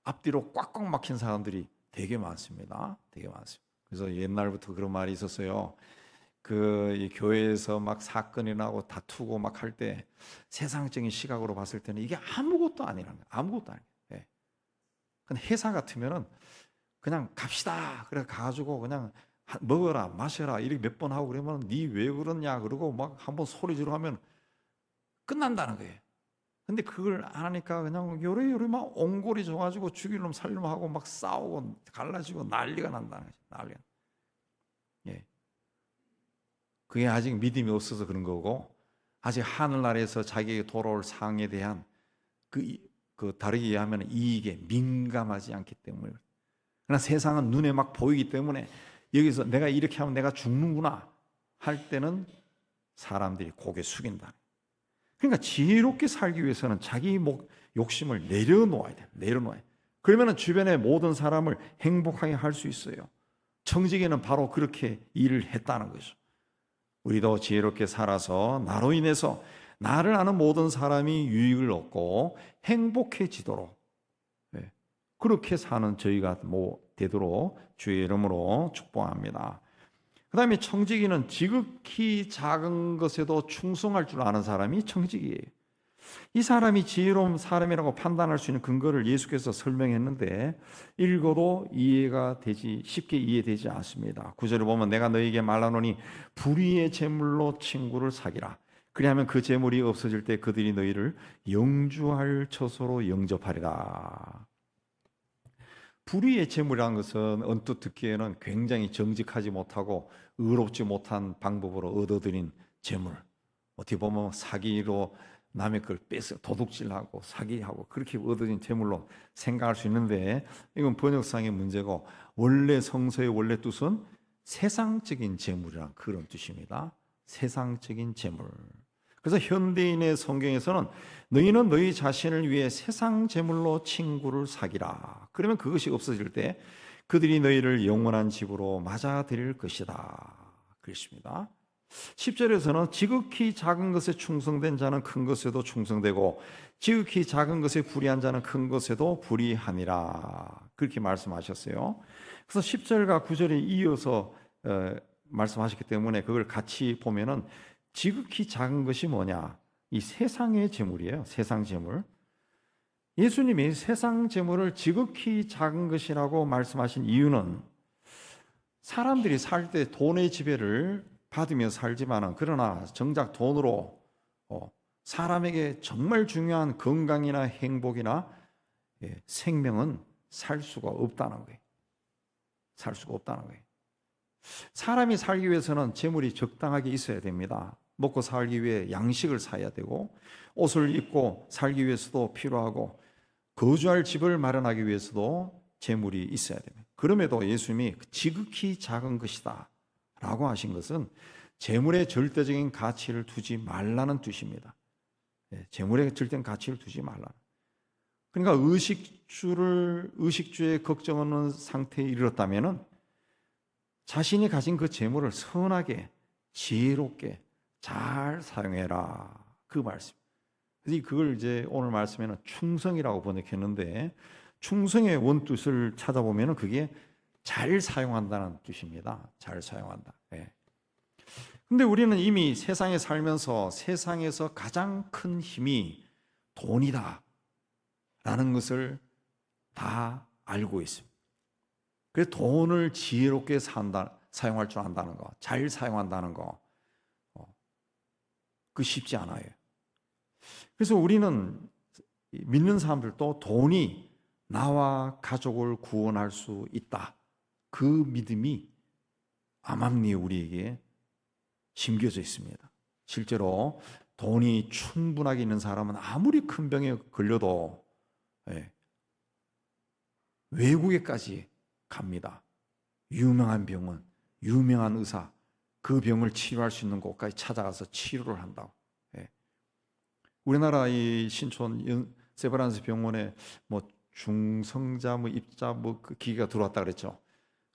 앞뒤로 꽉꽉 막힌 사람들이 되게 많습니다. 되게 많습니다. 그래서 옛날부터 그런 말이 있었어요. 이 교회에서 막 사건이 나고 다투고 막 할 때 세상적인 시각으로 봤을 때는 이게 아무것도 아니라는 거예요. 아무것도 아니에요. 예. 근데 회사 같으면은 그냥 갑시다. 그래 가지고 그냥 먹어라, 마셔라 이렇게 몇 번 하고 그러면 네 왜 그러냐 그러고 막 한번 소리 지르고 하면 끝난다는 거예요. 근데 그걸 안 하니까 그냥 요래요래 막 옹골이 져가지고 죽일 놈 살릴 놈 하고 막 싸우고 갈라지고 난리가 난다는 거죠. 난리가. 예. 그게 아직 믿음이 없어서 그런 거고 아직 하늘나라에서 자기에게 돌아올 상에 대한 다르게 이해하면 이익에 민감하지 않기 때문에. 그러나 세상은 눈에 막 보이기 때문에 여기서 내가 이렇게 하면 내가 죽는구나 할 때는 사람들이 고개 숙인다. 그러니까 지혜롭게 살기 위해서는 자기 욕심을 내려놓아야 돼요. 내려놓아야 돼요. 그러면 주변의 모든 사람을 행복하게 할 수 있어요. 청지기는 바로 그렇게 일을 했다는 거죠. 우리도 지혜롭게 살아서 나로 인해서 나를 아는 모든 사람이 유익을 얻고 행복해지도록, 예, 그렇게 사는 저희가 되도록 주의 이름으로 축복합니다. 그 다음에 청지기는 지극히 작은 것에도 충성할 줄 아는 사람이 청지기예요. 이 사람이 지혜로운 사람이라고 판단할 수 있는 근거를 예수께서 설명했는데 읽어도 쉽게 이해되지 않습니다. 9절을 보면 내가 너희에게 말하노니 불의의 재물로 친구를 사기라. 그리하면 그 재물이 없어질 때 그들이 너희를 영주할 처소로 영접하리라. 불의의 재물이라는 것은 언뜻 듣기에는 굉장히 정직하지 못하고 의롭지 못한 방법으로 얻어들인 재물, 어떻게 보면 사기로 남의 걸 뺏어 도둑질하고 사기하고 그렇게 얻어진 재물로 생각할 수 있는데, 이건 번역상의 문제고 원래 성서의 원래 뜻은 세상적인 재물이란 그런 뜻입니다. 세상적인 재물. 그래서 현대인의 성경에서는 너희는 너희 자신을 위해 세상 재물로 친구를 사기라. 그러면 그것이 없어질 때 그들이 너희를 영원한 집으로 맞아들일 것이다. 그렇습니다. 10절에서는 지극히 작은 것에 충성된 자는 큰 것에도 충성되고 지극히 작은 것에 불의한 자는 큰 것에도 불의하니라. 그렇게 말씀하셨어요. 그래서 10절과 9절에 이어서 말씀하셨기 때문에 그걸 같이 보면은 지극히 작은 것이 뭐냐? 이 세상의 재물이에요. 세상 재물. 예수님이 세상 재물을 지극히 작은 것이라고 말씀하신 이유는 사람들이 살 때 돈의 지배를 받으며 살지만은 그러나 정작 돈으로 사람에게 정말 중요한 건강이나 행복이나 생명은 살 수가 없다는 거예요. 살 수가 없다는 거예요. 사람이 살기 위해서는 재물이 적당하게 있어야 됩니다. 먹고 살기 위해 양식을 사야 되고 옷을 입고 살기 위해서도 필요하고 거주할 집을 마련하기 위해서도 재물이 있어야 됩니다. 그럼에도 예수님이 지극히 작은 것이다 라고 하신 것은 재물의 절대적인 가치를 두지 말라는 뜻입니다. 재물의 절대적인 가치를 두지 말라. 그러니까 의식주에 걱정 없는 상태에 이르렀다면은 자신이 가진 그 재물을 선하게 지혜롭게 잘 사용해라, 그 말씀. 그래서 그걸 이제 오늘 말씀에는 충성이라고 번역했는데 충성의 원뜻을 찾아보면은 그게 잘 사용한다는 뜻입니다. 잘 사용한다. 근데 우리는 이미 세상에 살면서 세상에서 가장 큰 힘이 돈이다 라는 것을 다 알고 있습니다. 그래서 돈을 지혜롭게 사용할 줄 안다는 거, 잘 사용한다는 거, 그 쉽지 않아요. 그래서 우리는 믿는 사람들도 돈이 나와 가족을 구원할 수 있다, 그 믿음이 암암리에 우리에게 심겨져 있습니다. 실제로 돈이 충분하게 있는 사람은 아무리 큰 병에 걸려도 외국에까지 갑니다. 유명한 병원, 유명한 의사, 그 병을 치료할 수 있는 곳까지 찾아가서 치료를 한다고. 우리나라 이 신촌 세브란스 병원에 중성자 입자 그 기계가 들어왔다 그랬죠.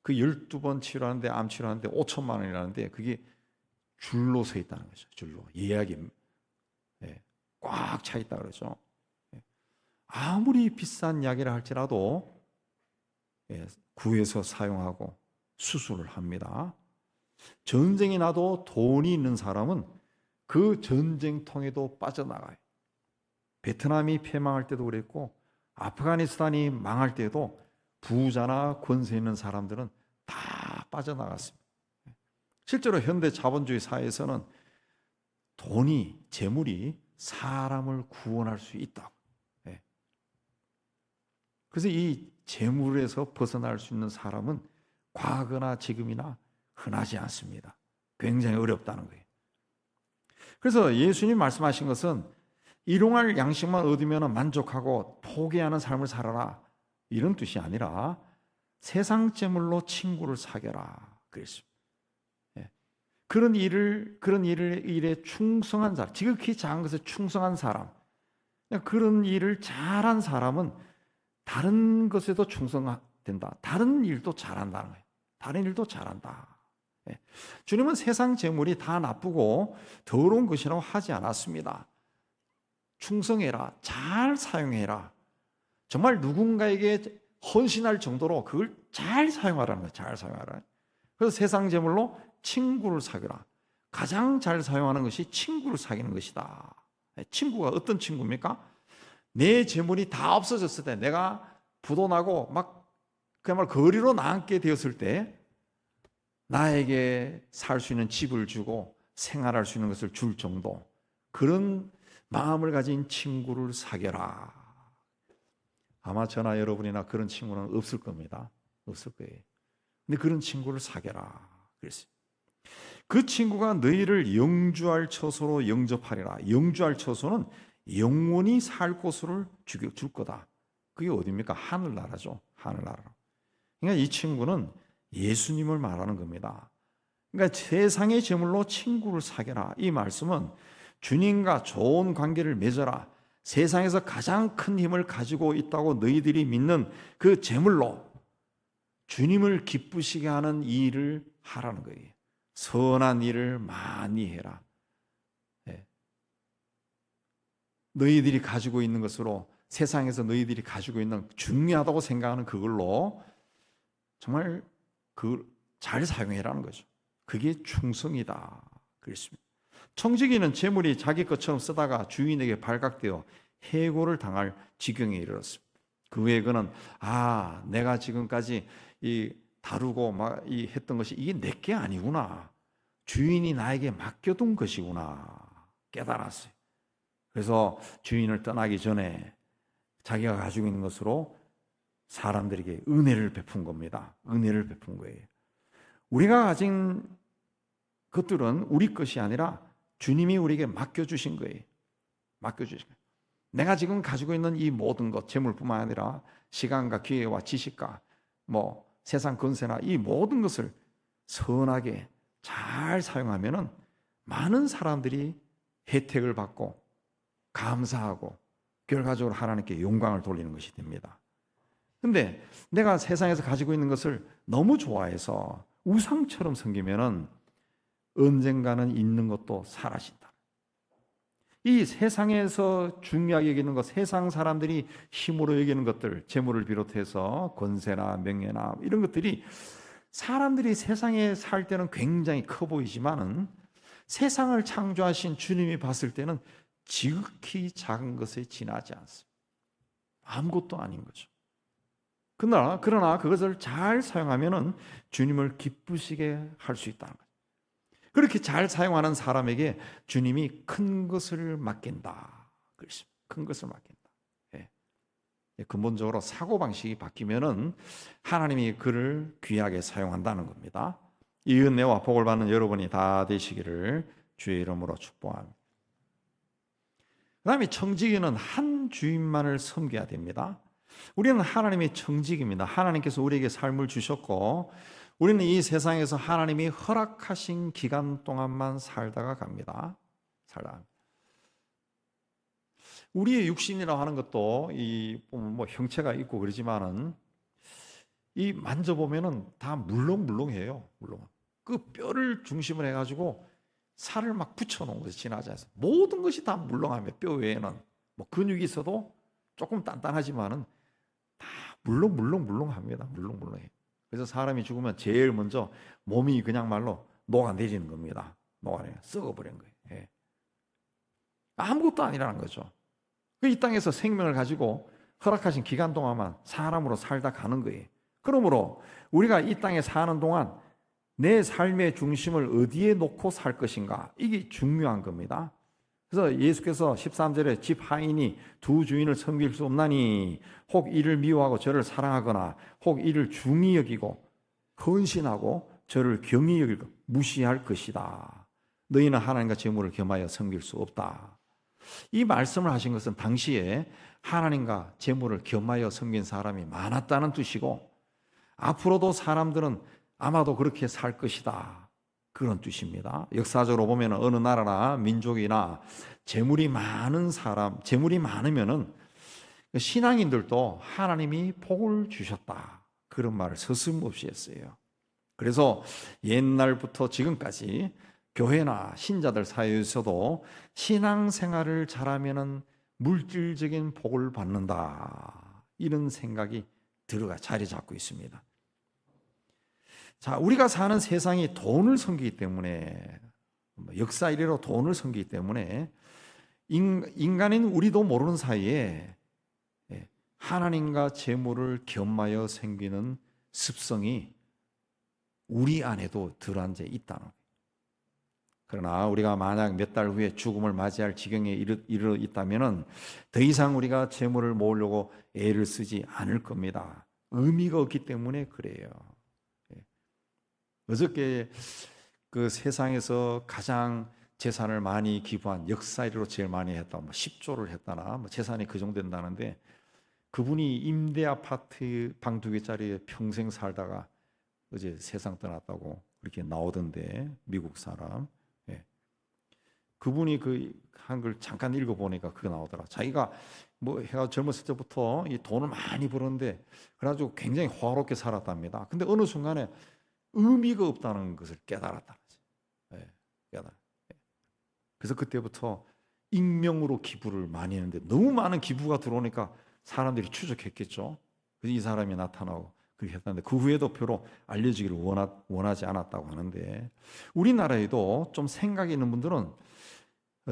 그 12번 치료하는데, 암 치료하는데 5천만 원이라는데 그게 줄로 서 있다는 거죠. 줄로 예약이 꽉 차 있다 그러죠. 아무리 비싼 약이라 할지라도 구해서 사용하고 수술을 합니다. 전쟁이 나도 돈이 있는 사람은 그 전쟁통에도 빠져나가요. 베트남이 패망할 때도 그랬고 아프가니스탄이 망할 때도 부자나 권세 있는 사람들은 다 빠져나갔습니다. 실제로 현대 자본주의 사회에서는 돈이, 재물이 사람을 구원할 수 있다고. 그래서 이 재물에서 벗어날 수 있는 사람은 과거나 지금이나 흔하지 않습니다. 굉장히 어렵다는 거예요. 그래서 예수님 말씀하신 것은 일용할 양식만 얻으면 만족하고 포기하는 삶을 살아라, 이런 뜻이 아니라 세상 재물로 친구를 사겨라 그랬습니다. 그런 일에 충성한 사람, 지극히 작은 것에 충성한 사람, 그런 일을 잘한 사람은 다른 것에도 충성된다. 다른 일도 잘한다는 거예요. 다른 일도 잘한다. 주님은 세상 재물이 다 나쁘고 더러운 것이라고 하지 않았습니다. 충성해라, 잘 사용해라. 정말 누군가에게 헌신할 정도로 그걸 잘 사용하라는 거예요. 잘 사용하라. 그래서 세상 재물로 친구를 사귀라. 가장 잘 사용하는 것이 친구를 사귀는 것이다. 친구가 어떤 친구입니까? 내 재물이 다 없어졌을 때, 내가 부도나고 막 그야말로 거리로 나앉게 되었을 때 나에게 살 수 있는 집을 주고 생활할 수 있는 것을 줄 정도, 그런 마음을 가진 친구를 사귀라. 아마 저나 여러분이나 그런 친구는 없을 겁니다. 없을 거예요. 근데 그런 친구를 사귀라 그랬어요. 그 친구가 너희를 영주할 처소로 영접하리라. 영주할 처소는 영원히 살 곳을 줄 거다. 그게 어디입니까? 하늘나라죠. 하늘나라. 그러니까 이 친구는 예수님을 말하는 겁니다. 그러니까 세상의 재물로 친구를 사귀라. 이 말씀은 주님과 좋은 관계를 맺어라. 세상에서 가장 큰 힘을 가지고 있다고 너희들이 믿는 그 재물로 주님을 기쁘시게 하는 일을 하라는 거예요. 선한 일을 많이 해라. 너희들이 가지고 있는 것으로, 세상에서 너희들이 가지고 있는 중요하다고 생각하는 그걸로 정말 잘 사용해라는 거죠. 그게 충성이다 그랬습니다. 청지기는 재물이 자기 것처럼 쓰다가 주인에게 발각되어 해고를 당할 지경에 이르렀습니다. 그 후에 그는 내가 지금까지 다루고 했던 것이 이게 내게 아니구나, 주인이 나에게 맡겨둔 것이구나 깨달았어요. 그래서 주인을 떠나기 전에 자기가 가지고 있는 것으로 사람들에게 은혜를 베푼 겁니다. 은혜를 베푼 거예요. 우리가 가진 것들은 우리 것이 아니라 주님이 우리에게 맡겨주신 거예요. 맡겨주신 거예요. 내가 지금 가지고 있는 이 모든 것, 재물뿐만 아니라 시간과 기회와 지식과 세상 권세나 이 모든 것을 선하게 잘 사용하면은 많은 사람들이 혜택을 받고 감사하고 결과적으로 하나님께 영광을 돌리는 것이 됩니다. 근데 내가 세상에서 가지고 있는 것을 너무 좋아해서 우상처럼 섬기면은 언젠가는 있는 것도 사라진다. 이 세상에서 중요하게 여기는 것, 세상 사람들이 힘으로 여기는 것들, 재물을 비롯해서 권세나 명예나 이런 것들이 사람들이 세상에 살 때는 굉장히 커 보이지만은 세상을 창조하신 주님이 봤을 때는 지극히 작은 것에 지나지 않습니다. 아무것도 아닌 거죠. 그러나 그것을 잘 사용하면은 주님을 기쁘시게 할 수 있다는 거죠. 그렇게 잘 사용하는 사람에게 주님이 큰 것을 맡긴다. 큰 것을 맡긴다. 근본적으로 사고방식이 바뀌면은 하나님이 그를 귀하게 사용한다는 겁니다. 이 은혜와 복을 받는 여러분이 다 되시기를 주의 이름으로 축복합니다. 그 다음에 청지기는 한 주인만을 섬겨야 됩니다. 우리는 하나님의 청지기입니다. 하나님께서 우리에게 삶을 주셨고 우리는 이 세상에서 하나님이 허락하신 기간 동안만 살다가 갑니다. 우리의 육신이라고 하는 것도 형체가 있고 그러지만은 이 만져보면은 다 물렁물렁해요. 그 뼈를 중심으로 해가지고 살을 막 붙여놓은 것이 지나지 않습니다. 모든 것이 다 물렁하며 뼈 외에는 근육이 있어도 조금 단단하지만은 다 물렁합니다. 물렁해. 그래서 사람이 죽으면 제일 먼저 몸이 그냥 말로 녹아내리는 겁니다. 썩어버리는 거예요. 아무것도 아니라는 거죠. 이 땅에서 생명을 가지고 허락하신 기간 동안만 사람으로 살다 가는 거예요. 그러므로 우리가 이 땅에 사는 동안 내 삶의 중심을 어디에 놓고 살 것인가, 이게 중요한 겁니다. 그래서 예수께서 13절에 집 하인이 두 주인을 섬길 수 없나니 혹 이를 미워하고 저를 사랑하거나 혹 이를 중히 여기고 헌신하고 저를 경히 여기고 무시할 것이다. 너희는 하나님과 재물을 겸하여 섬길 수 없다. 이 말씀을 하신 것은 당시에 하나님과 재물을 겸하여 섬긴 사람이 많았다는 뜻이고 앞으로도 사람들은 아마도 그렇게 살 것이다, 그런 뜻입니다. 역사적으로 보면 어느 나라나 민족이나 재물이 많으면은 신앙인들도 하나님이 복을 주셨다, 그런 말을 서슴없이 했어요. 그래서 옛날부터 지금까지 교회나 신자들 사이에서도 신앙생활을 잘하면은 물질적인 복을 받는다, 이런 생각이 들어가 자리 잡고 있습니다. 자, 우리가 사는 세상이 돈을 섬기기 때문에, 역사 이래로 돈을 섬기기 때문에 인간인 우리도 모르는 사이에 하나님과 재물을 겸하여 생기는 습성이 우리 안에도 들어앉아 있다는 거예요. 그러나 우리가 만약 몇 달 후에 죽음을 맞이할 지경에 이르러 있다면 더 이상 우리가 재물을 모으려고 애를 쓰지 않을 겁니다. 의미가 없기 때문에 그래요. 어저께 그 세상에서 가장 재산을 많이 기부한, 역사 이래로 제일 많이 했다, 10조를 했다나 재산이 그 정도 된다는데, 그분이 임대 아파트 방 2개짜리에 평생 살다가 어제 세상 떠났다고 그렇게 나오던데, 미국 사람. 그분이 그 한글 잠깐 읽어보니까 그거 나오더라. 자기가 뭐 해가 젊었을 때부터 이 돈을 많이 벌었는데 그래가지고 굉장히 화롭게 살았답니다. 근데 어느 순간에 의미가 없다는 것을 깨달았다. 깨달아. 그래서 그때부터 익명으로 기부를 많이 했는데, 너무 많은 기부가 들어오니까 사람들이 추적했겠죠. 그래서 이 사람이 나타나고 그렇게 했다는데, 그 후에도 별로 알려지기를 원하지 않았다고 하는데, 우리나라에도 좀 생각이 있는 분들은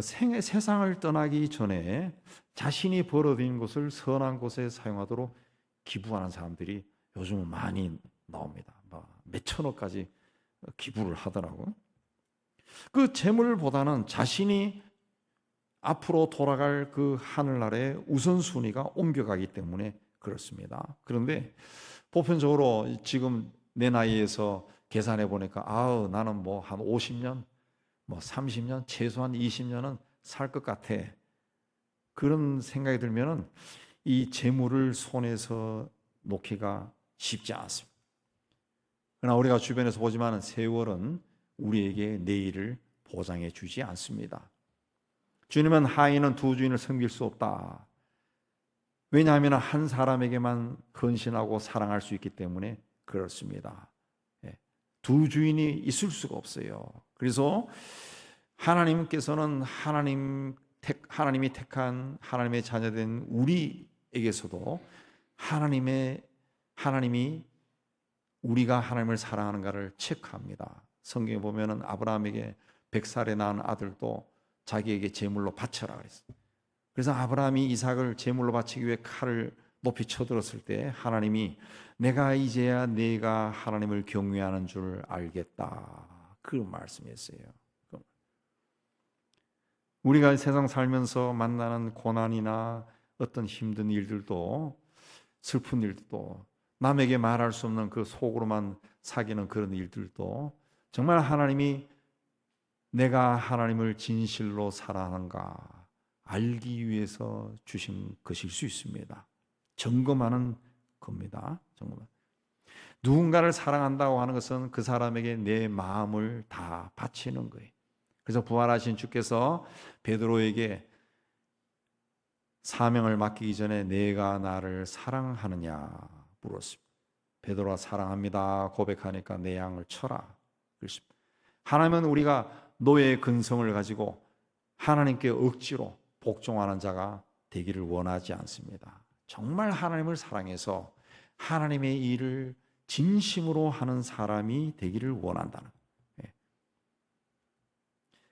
세상을 떠나기 전에 자신이 벌어들인 것을 선한 곳에 사용하도록 기부하는 사람들이 요즘은 많이 나옵니다. 몇 천억까지 기부를 하더라고요. 그 재물보다는 자신이 앞으로 돌아갈 그 하늘나라의 우선순위가 옮겨가기 때문에 그렇습니다. 그런데 보편적으로 지금 내 나이에서 계산해 보니까, 나는 뭐 한 50년, 뭐 30년, 최소한 20년은 살 것 같아, 그런 생각이 들면은 이 재물을 손에서 놓기가 쉽지 않습니다. 그러나 우리가 주변에서 보지만 세월은 우리에게 내일을 보장해 주지 않습니다. 주님은 하인은 두 주인을 섬길 수 없다. 왜냐하면 한 사람에게만 헌신하고 사랑할 수 있기 때문에 그렇습니다. 두 주인이 있을 수가 없어요. 그래서 하나님께서는 하나님이 택한 하나님의 자녀된 우리에게서도 하나님이 우리가 하나님을 사랑하는가를 체크합니다. 성경에 보면은 아브라함에게 100살에 낳은 아들도 자기에게 제물로 바쳐라 그랬어요. 그래서 아브라함이 이삭을 제물로 바치기 위해 칼을 높이 쳐들었을 때 하나님이 내가 이제야 네가 하나님을 경외하는 줄 알겠다, 그 말씀이었어요. 우리가 세상 살면서 만나는 고난이나 어떤 힘든 일들도, 슬픈 일들도, 남에게 말할 수 없는 그 속으로만 사귀는 그런 일들도 정말 하나님이 내가 하나님을 진실로 사랑하는가 알기 위해서 주신 것일 수 있습니다. 점검하는 겁니다. 누군가를 사랑한다고 하는 것은 그 사람에게 내 마음을 다 바치는 거예요. 그래서 부활하신 주께서 베드로에게 사명을 맡기기 전에 내가 나를 사랑하느냐 물었습니다. 베드로가 사랑합니다 고백하니까 내 양을 쳐라 그랬습니다. 하나님은 우리가 노예의 근성을 가지고 하나님께 억지로 복종하는 자가 되기를 원하지 않습니다. 정말 하나님을 사랑해서 하나님의 일을 진심으로 하는 사람이 되기를 원한다는 거예요.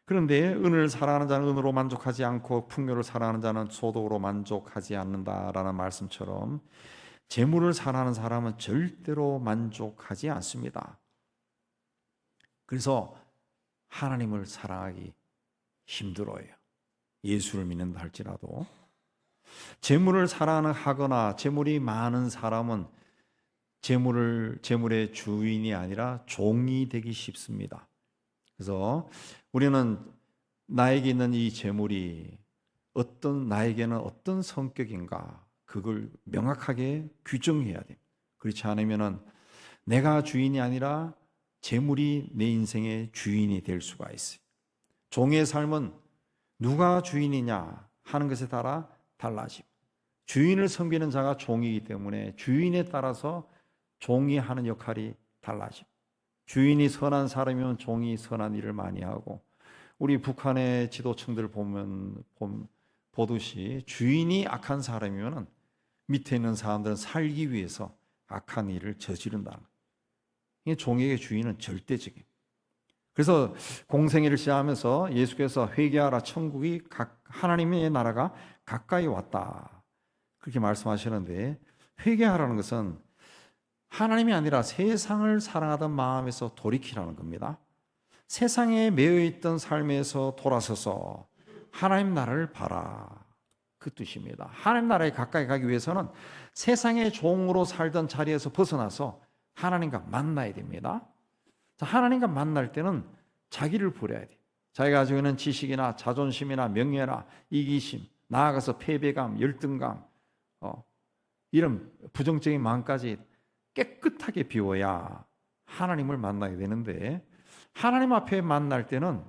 그런데 은을 사랑하는 자는 은으로 만족하지 않고 풍요를 사랑하는 자는 소득으로 만족하지 않는다라는 말씀처럼 재물을 사랑하는 사람은 절대로 만족하지 않습니다. 그래서 하나님을 사랑하기 힘들어요. 예수를 믿는다 할지라도. 재물을 사랑하거나 재물이 많은 사람은 재물의 주인이 아니라 종이 되기 쉽습니다. 그래서 우리는 나에게 있는 이 재물이 나에게는 어떤 성격인가, 그걸 명확하게 규정해야 돼요. 그렇지 않으면 내가 주인이 아니라 재물이 내 인생의 주인이 될 수가 있어요. 종의 삶은 누가 주인이냐 하는 것에 따라 달라집니다. 주인을 섬기는 자가 종이기 때문에 주인에 따라서 종이 하는 역할이 달라집니다. 주인이 선한 사람이면 종이 선한 일을 많이 하고, 우리 북한의 지도층들 보듯이 주인이 악한 사람이면 밑에 있는 사람들은 살기 위해서 악한 일을 저지른다는 거예요. 이게 종에게 주인은 절대적이에요. 그래서 공생애를 시작하면서 예수께서 회개하라, 천국이 하나님의 나라가 가까이 왔다, 그렇게 말씀하시는데, 회개하라는 것은 하나님이 아니라 세상을 사랑하던 마음에서 돌이키라는 겁니다. 세상에 매여 있던 삶에서 돌아서서 하나님 나라를 봐라, 그 뜻입니다. 하나님 나라에 가까이 가기 위해서는 세상의 종으로 살던 자리에서 벗어나서 하나님과 만나야 됩니다. 하나님과 만날 때는 자기를 버려야 돼. 자기가 가지고 있는 지식이나 자존심이나 명예나 이기심, 나아가서 패배감, 열등감, 이런 부정적인 마음까지 깨끗하게 비워야 하나님을 만나게 되는데, 하나님 앞에 만날 때는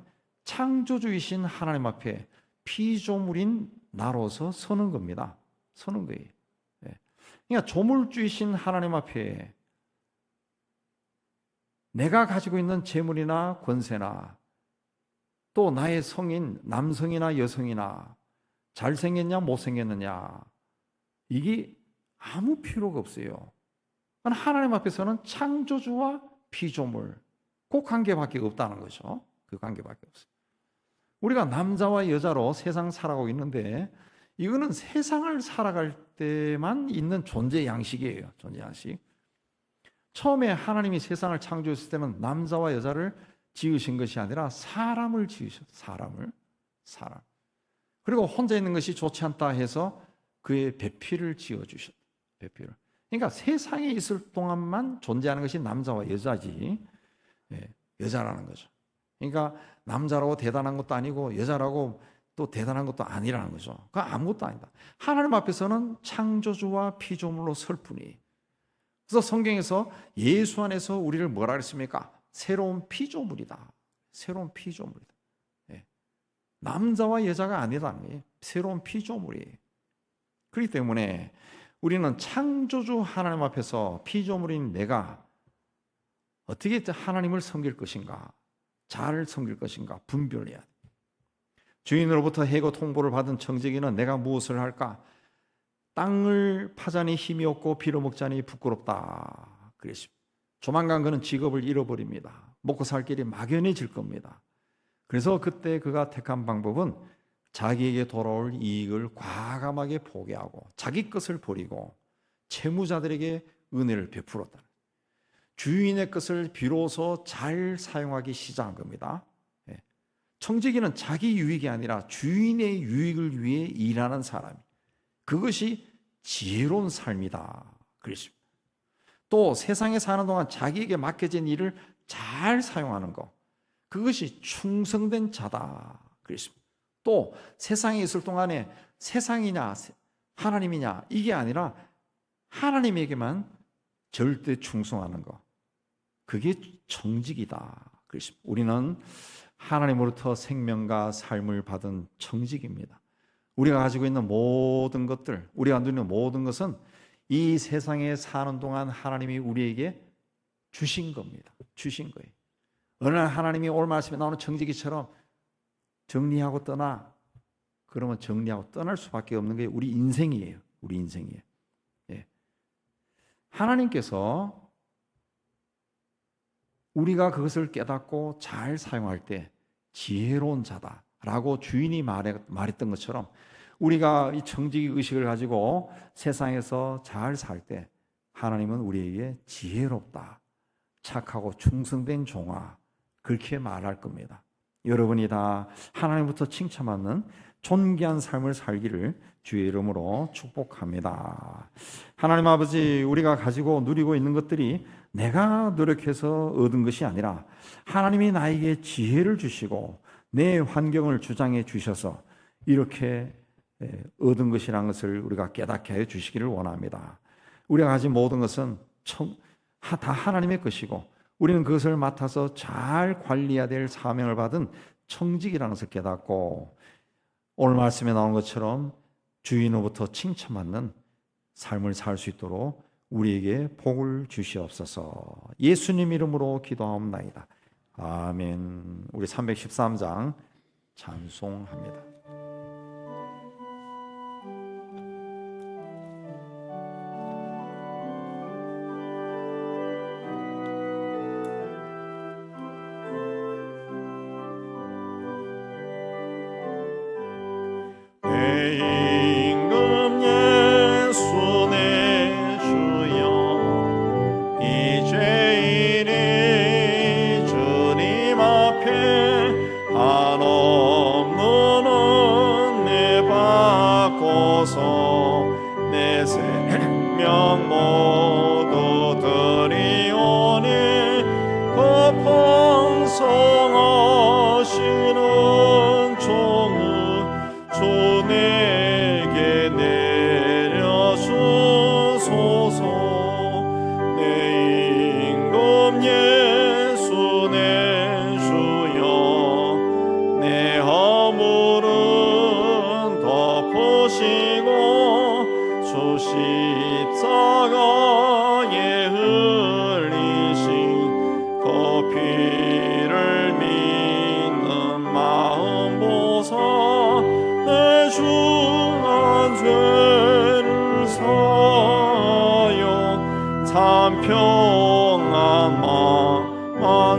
창조주이신 하나님 앞에 피조물인 나로서 서는 겁니다. 서는 거예요. 그러니까 조물주이신 하나님 앞에 내가 가지고 있는 재물이나 권세나 또 나의 성인, 남성이나 여성이나 잘생겼냐 못생겼느냐, 이게 아무 필요가 없어요. 하나님 앞에서는 창조주와 피조물, 그 관계밖에 없다는 거죠. 그 관계밖에 없어요. 우리가 남자와 여자로 세상 살아가고 있는데, 이거는 세상을 살아갈 때만 있는 존재 양식이에요. 존재 양식. 처음에 하나님이 세상을 창조했을 때는 남자와 여자를 지으신 것이 아니라 사람을 지으셨어요. 사람. 그리고 혼자 있는 것이 좋지 않다 해서 그의 배필을 지어주셨다. 배필을. 그러니까 세상에 있을 동안만 존재하는 것이 남자와 여자지, 여자라는 거죠. 그러니까 남자라고 대단한 것도 아니고 여자라고 또 대단한 것도 아니라는 거죠. 그건 아무것도 아니다. 하나님 앞에서는 창조주와 피조물로 설 뿐이. 그래서 성경에서 예수 안에서 우리를 뭐라 그랬습니까? 새로운 피조물이다. 새로운 피조물이다. 남자와 여자가 아니다는 거예요. 새로운 피조물이에요. 그렇기 때문에 우리는 창조주 하나님 앞에서 피조물인 내가 어떻게 하나님을 섬길 것인가, 잘 섬길 것인가 분별해야 돼. 주인으로부터 해고 통보를 받은 청지기는 내가 무엇을 할까? 땅을 파자니 힘이 없고 빌어먹자니 부끄럽다 그랬습니다. 조만간 그는 직업을 잃어버립니다. 먹고 살 길이 막연해질 겁니다. 그래서 그때 그가 택한 방법은 자기에게 돌아올 이익을 과감하게 포기하고 자기 것을 버리고 채무자들에게 은혜를 베풀었다. 주인의 것을 비로소 잘 사용하기 시작한 겁니다. 청지기는 자기 유익이 아니라 주인의 유익을 위해 일하는 사람, 그것이 지혜로운 삶이다 그랬습니다. 또 세상에 사는 동안 자기에게 맡겨진 일을 잘 사용하는 것, 그것이 충성된 자다 그랬습니다. 또 세상에 있을 동안에 세상이냐 하나님이냐 이게 아니라 하나님에게만 절대 충성하는 것, 그게 청직이다 그랬습니다. 우리는 하나님으로부터 생명과 삶을 받은 청직입니다. 우리가 가지고 있는 모든 것들, 우리가 누리는 모든 것은 이 세상에 사는 동안 하나님이 우리에게 주신 겁니다. 주신 거예요. 어느 날 하나님이 오늘 말씀에 나오는 청지기처럼 정리하고 떠나, 그러면 정리하고 떠날 수밖에 없는 게 우리 인생이에요. 우리 인생이에요. 하나님께서 우리가 그것을 깨닫고 잘 사용할 때 지혜로운 자다라고 주인이 말했던 것처럼, 우리가 이 청지기 의식을 가지고 세상에서 잘 살 때 하나님은 우리에게 지혜롭다, 착하고 충성된 종아, 그렇게 말할 겁니다. 여러분이 다 하나님부터 칭찬받는 존귀한 삶을 살기를 주의 이름으로 축복합니다. 하나님 아버지, 우리가 가지고 누리고 있는 것들이 내가 노력해서 얻은 것이 아니라 하나님이 나에게 지혜를 주시고 내 환경을 주장해 주셔서 이렇게 얻은 것이라는 것을 우리가 깨닫게 하여 주시기를 원합니다. 우리가 가진 모든 것은 다 하나님의 것이고 우리는 그것을 맡아서 잘 관리해야 될 사명을 받은 청직이라는 것을 깨닫고, 오늘 말씀에 나온 것처럼 주인으로부터 칭찬받는 삶을 살 수 있도록 우리에게 복을 주시옵소서. 예수님 이름으로 기도하옵나이다. 아멘. 우리 313장 찬송합니다. 내 생명 모두 드리오니 그 풍성하시는 종을 주 내게 내려주소서. 내 임금 예수 내 주여 내 허물은 덮으시고 주 십자가에 흘리신 그 피를 믿는 마음 보사 내 중한 죄를 사하여 참 평안만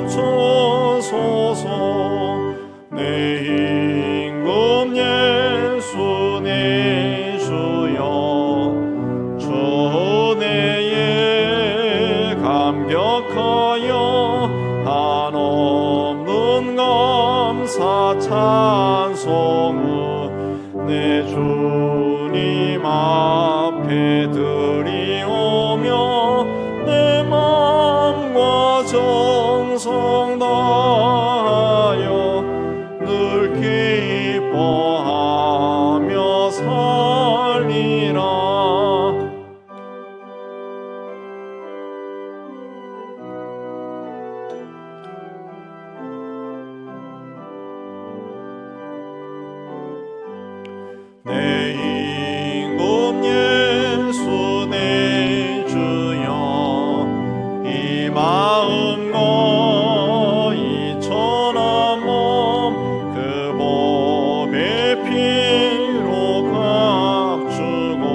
주소서. 내 임금 예수 내 주여 주 은혜에 감격하여 한없는 감사 찬송을 내 주님 앞에 드리오며 내 마음과 정성 다하여 늘 기뻐하며 살리라. 내 임금 예수 내 주여 이 마음과 이 천한 몸 그 몸의 피로 값주고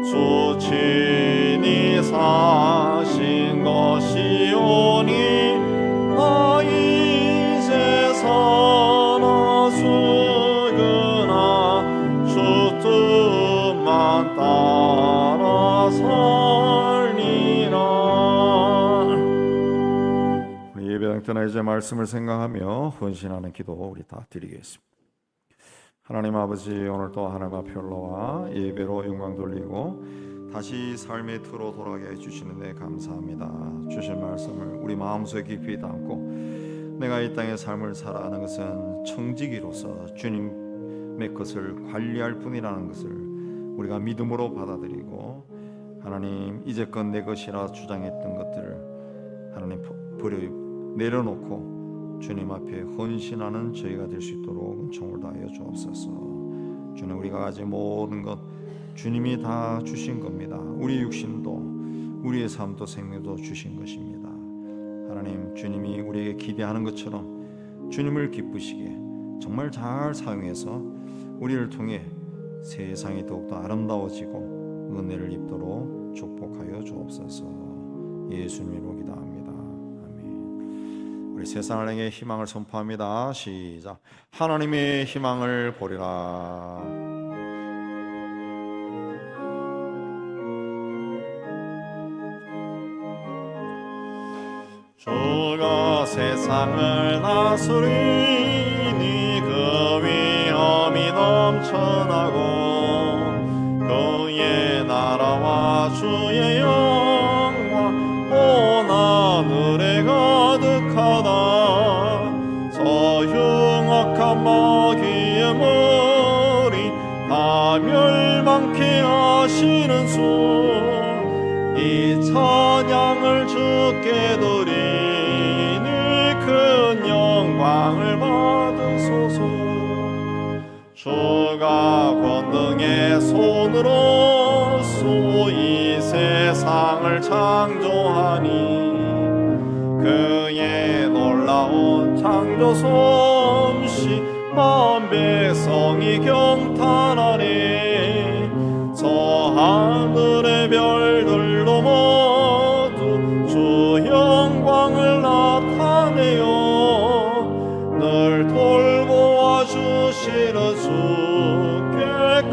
주 친히 사신 것이오니 나 이제 사나 죽으나 주 뜻만 따라 살리라. 우리 예배당 떠나 이제 말씀을 생각하며 헌신하는 기도 우리 다 드리겠습니다. 하나님 아버지, 오늘 또 하나님 앞에 올라와 예배로 영광 돌리고 다시 삶의 틀로 돌아가게 해주시는데 감사합니다. 주신 말씀을 우리 마음속에 깊이 담고 내가 이 땅의 삶을 살아가는 것은 청지기로서 주님의 것을 관리할 뿐이라는 것을 우리가 믿음으로 받아들이고 하나님 이제껏 내 것이라 주장했던 것들을 하나님 버려 내려놓고 주님 앞에 헌신하는 저희가 될 수 있도록 은총을 다하여 주옵소서. 주님, 우리가 가진 모든 것 주님이 다 주신 겁니다. 우리 육신도 우리의 삶도 생명도 주신 것입니다. 하나님, 주님이 우리에게 기대하는 것처럼 주님을 기쁘시게 정말 잘 사용해서 우리를 통해 세상이 더욱더 아름다워지고 은혜를 입도록 축복하여 주옵소서. 예수님으로 기도합니다. 아멘. 우리 세상을 향해 희망을 선포합니다. 시작. 하나님의 희망을 보리라. 주가 세상을 다스리니 그 위엄이 넘쳐나고 그의 나라와 주의 영광 온 하늘에 가득하다. 저 흉악한 마귀의 머리 다 멸망케 하시는 주 이 찬양을 주께 드리니 큰 영광을 받으소서. 주가 권능의 손으로 이 세상 세상을 창조하니 그의 놀라운 창조 솜씨 만 백성이 경탄하네. 저 하늘의 별들도 모두 주 영광을 나타내요. 늘 돌보아 주시는 주께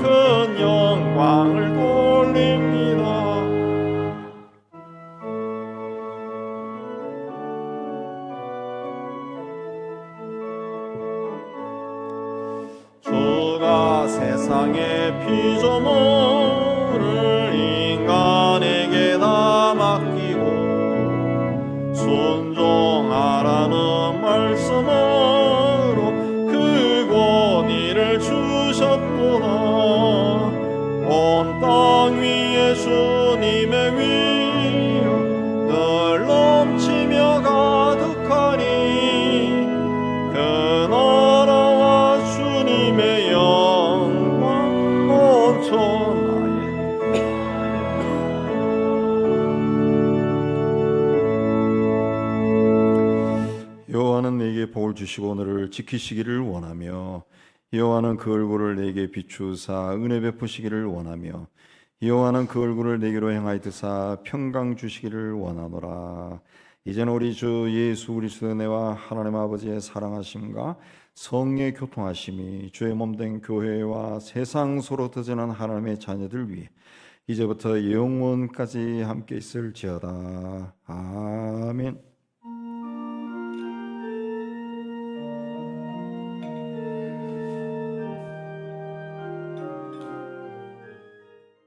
큰 영광을 돌립니다. 주가 세상의 피조물을 인간에게 다 맡기고 순종하라는 말씀으로 그 권위를 주셨구나. 온 땅 위에 주님의 위엄 늘 넘치며 가득하니 그 나라와 주님의 영광 온 천하에. 여호와는 내게 복을 주시고 너를 지키시기를 원하며 여호와는 그 얼굴을 내게 비추사 은혜 베푸시기를 원하며 여호와는 그 얼굴을 내게로 향하여 평강 주시기를 원하노라. 이제는 우리 주 예수 그리스도의 은혜와 하나님 아버지의 사랑하심과 성령의 교통하심이 주의 몸된 교회와 세상 소로 터지는 하나님의 자녀들 위해 이제부터 영원까지 함께 있을지어다.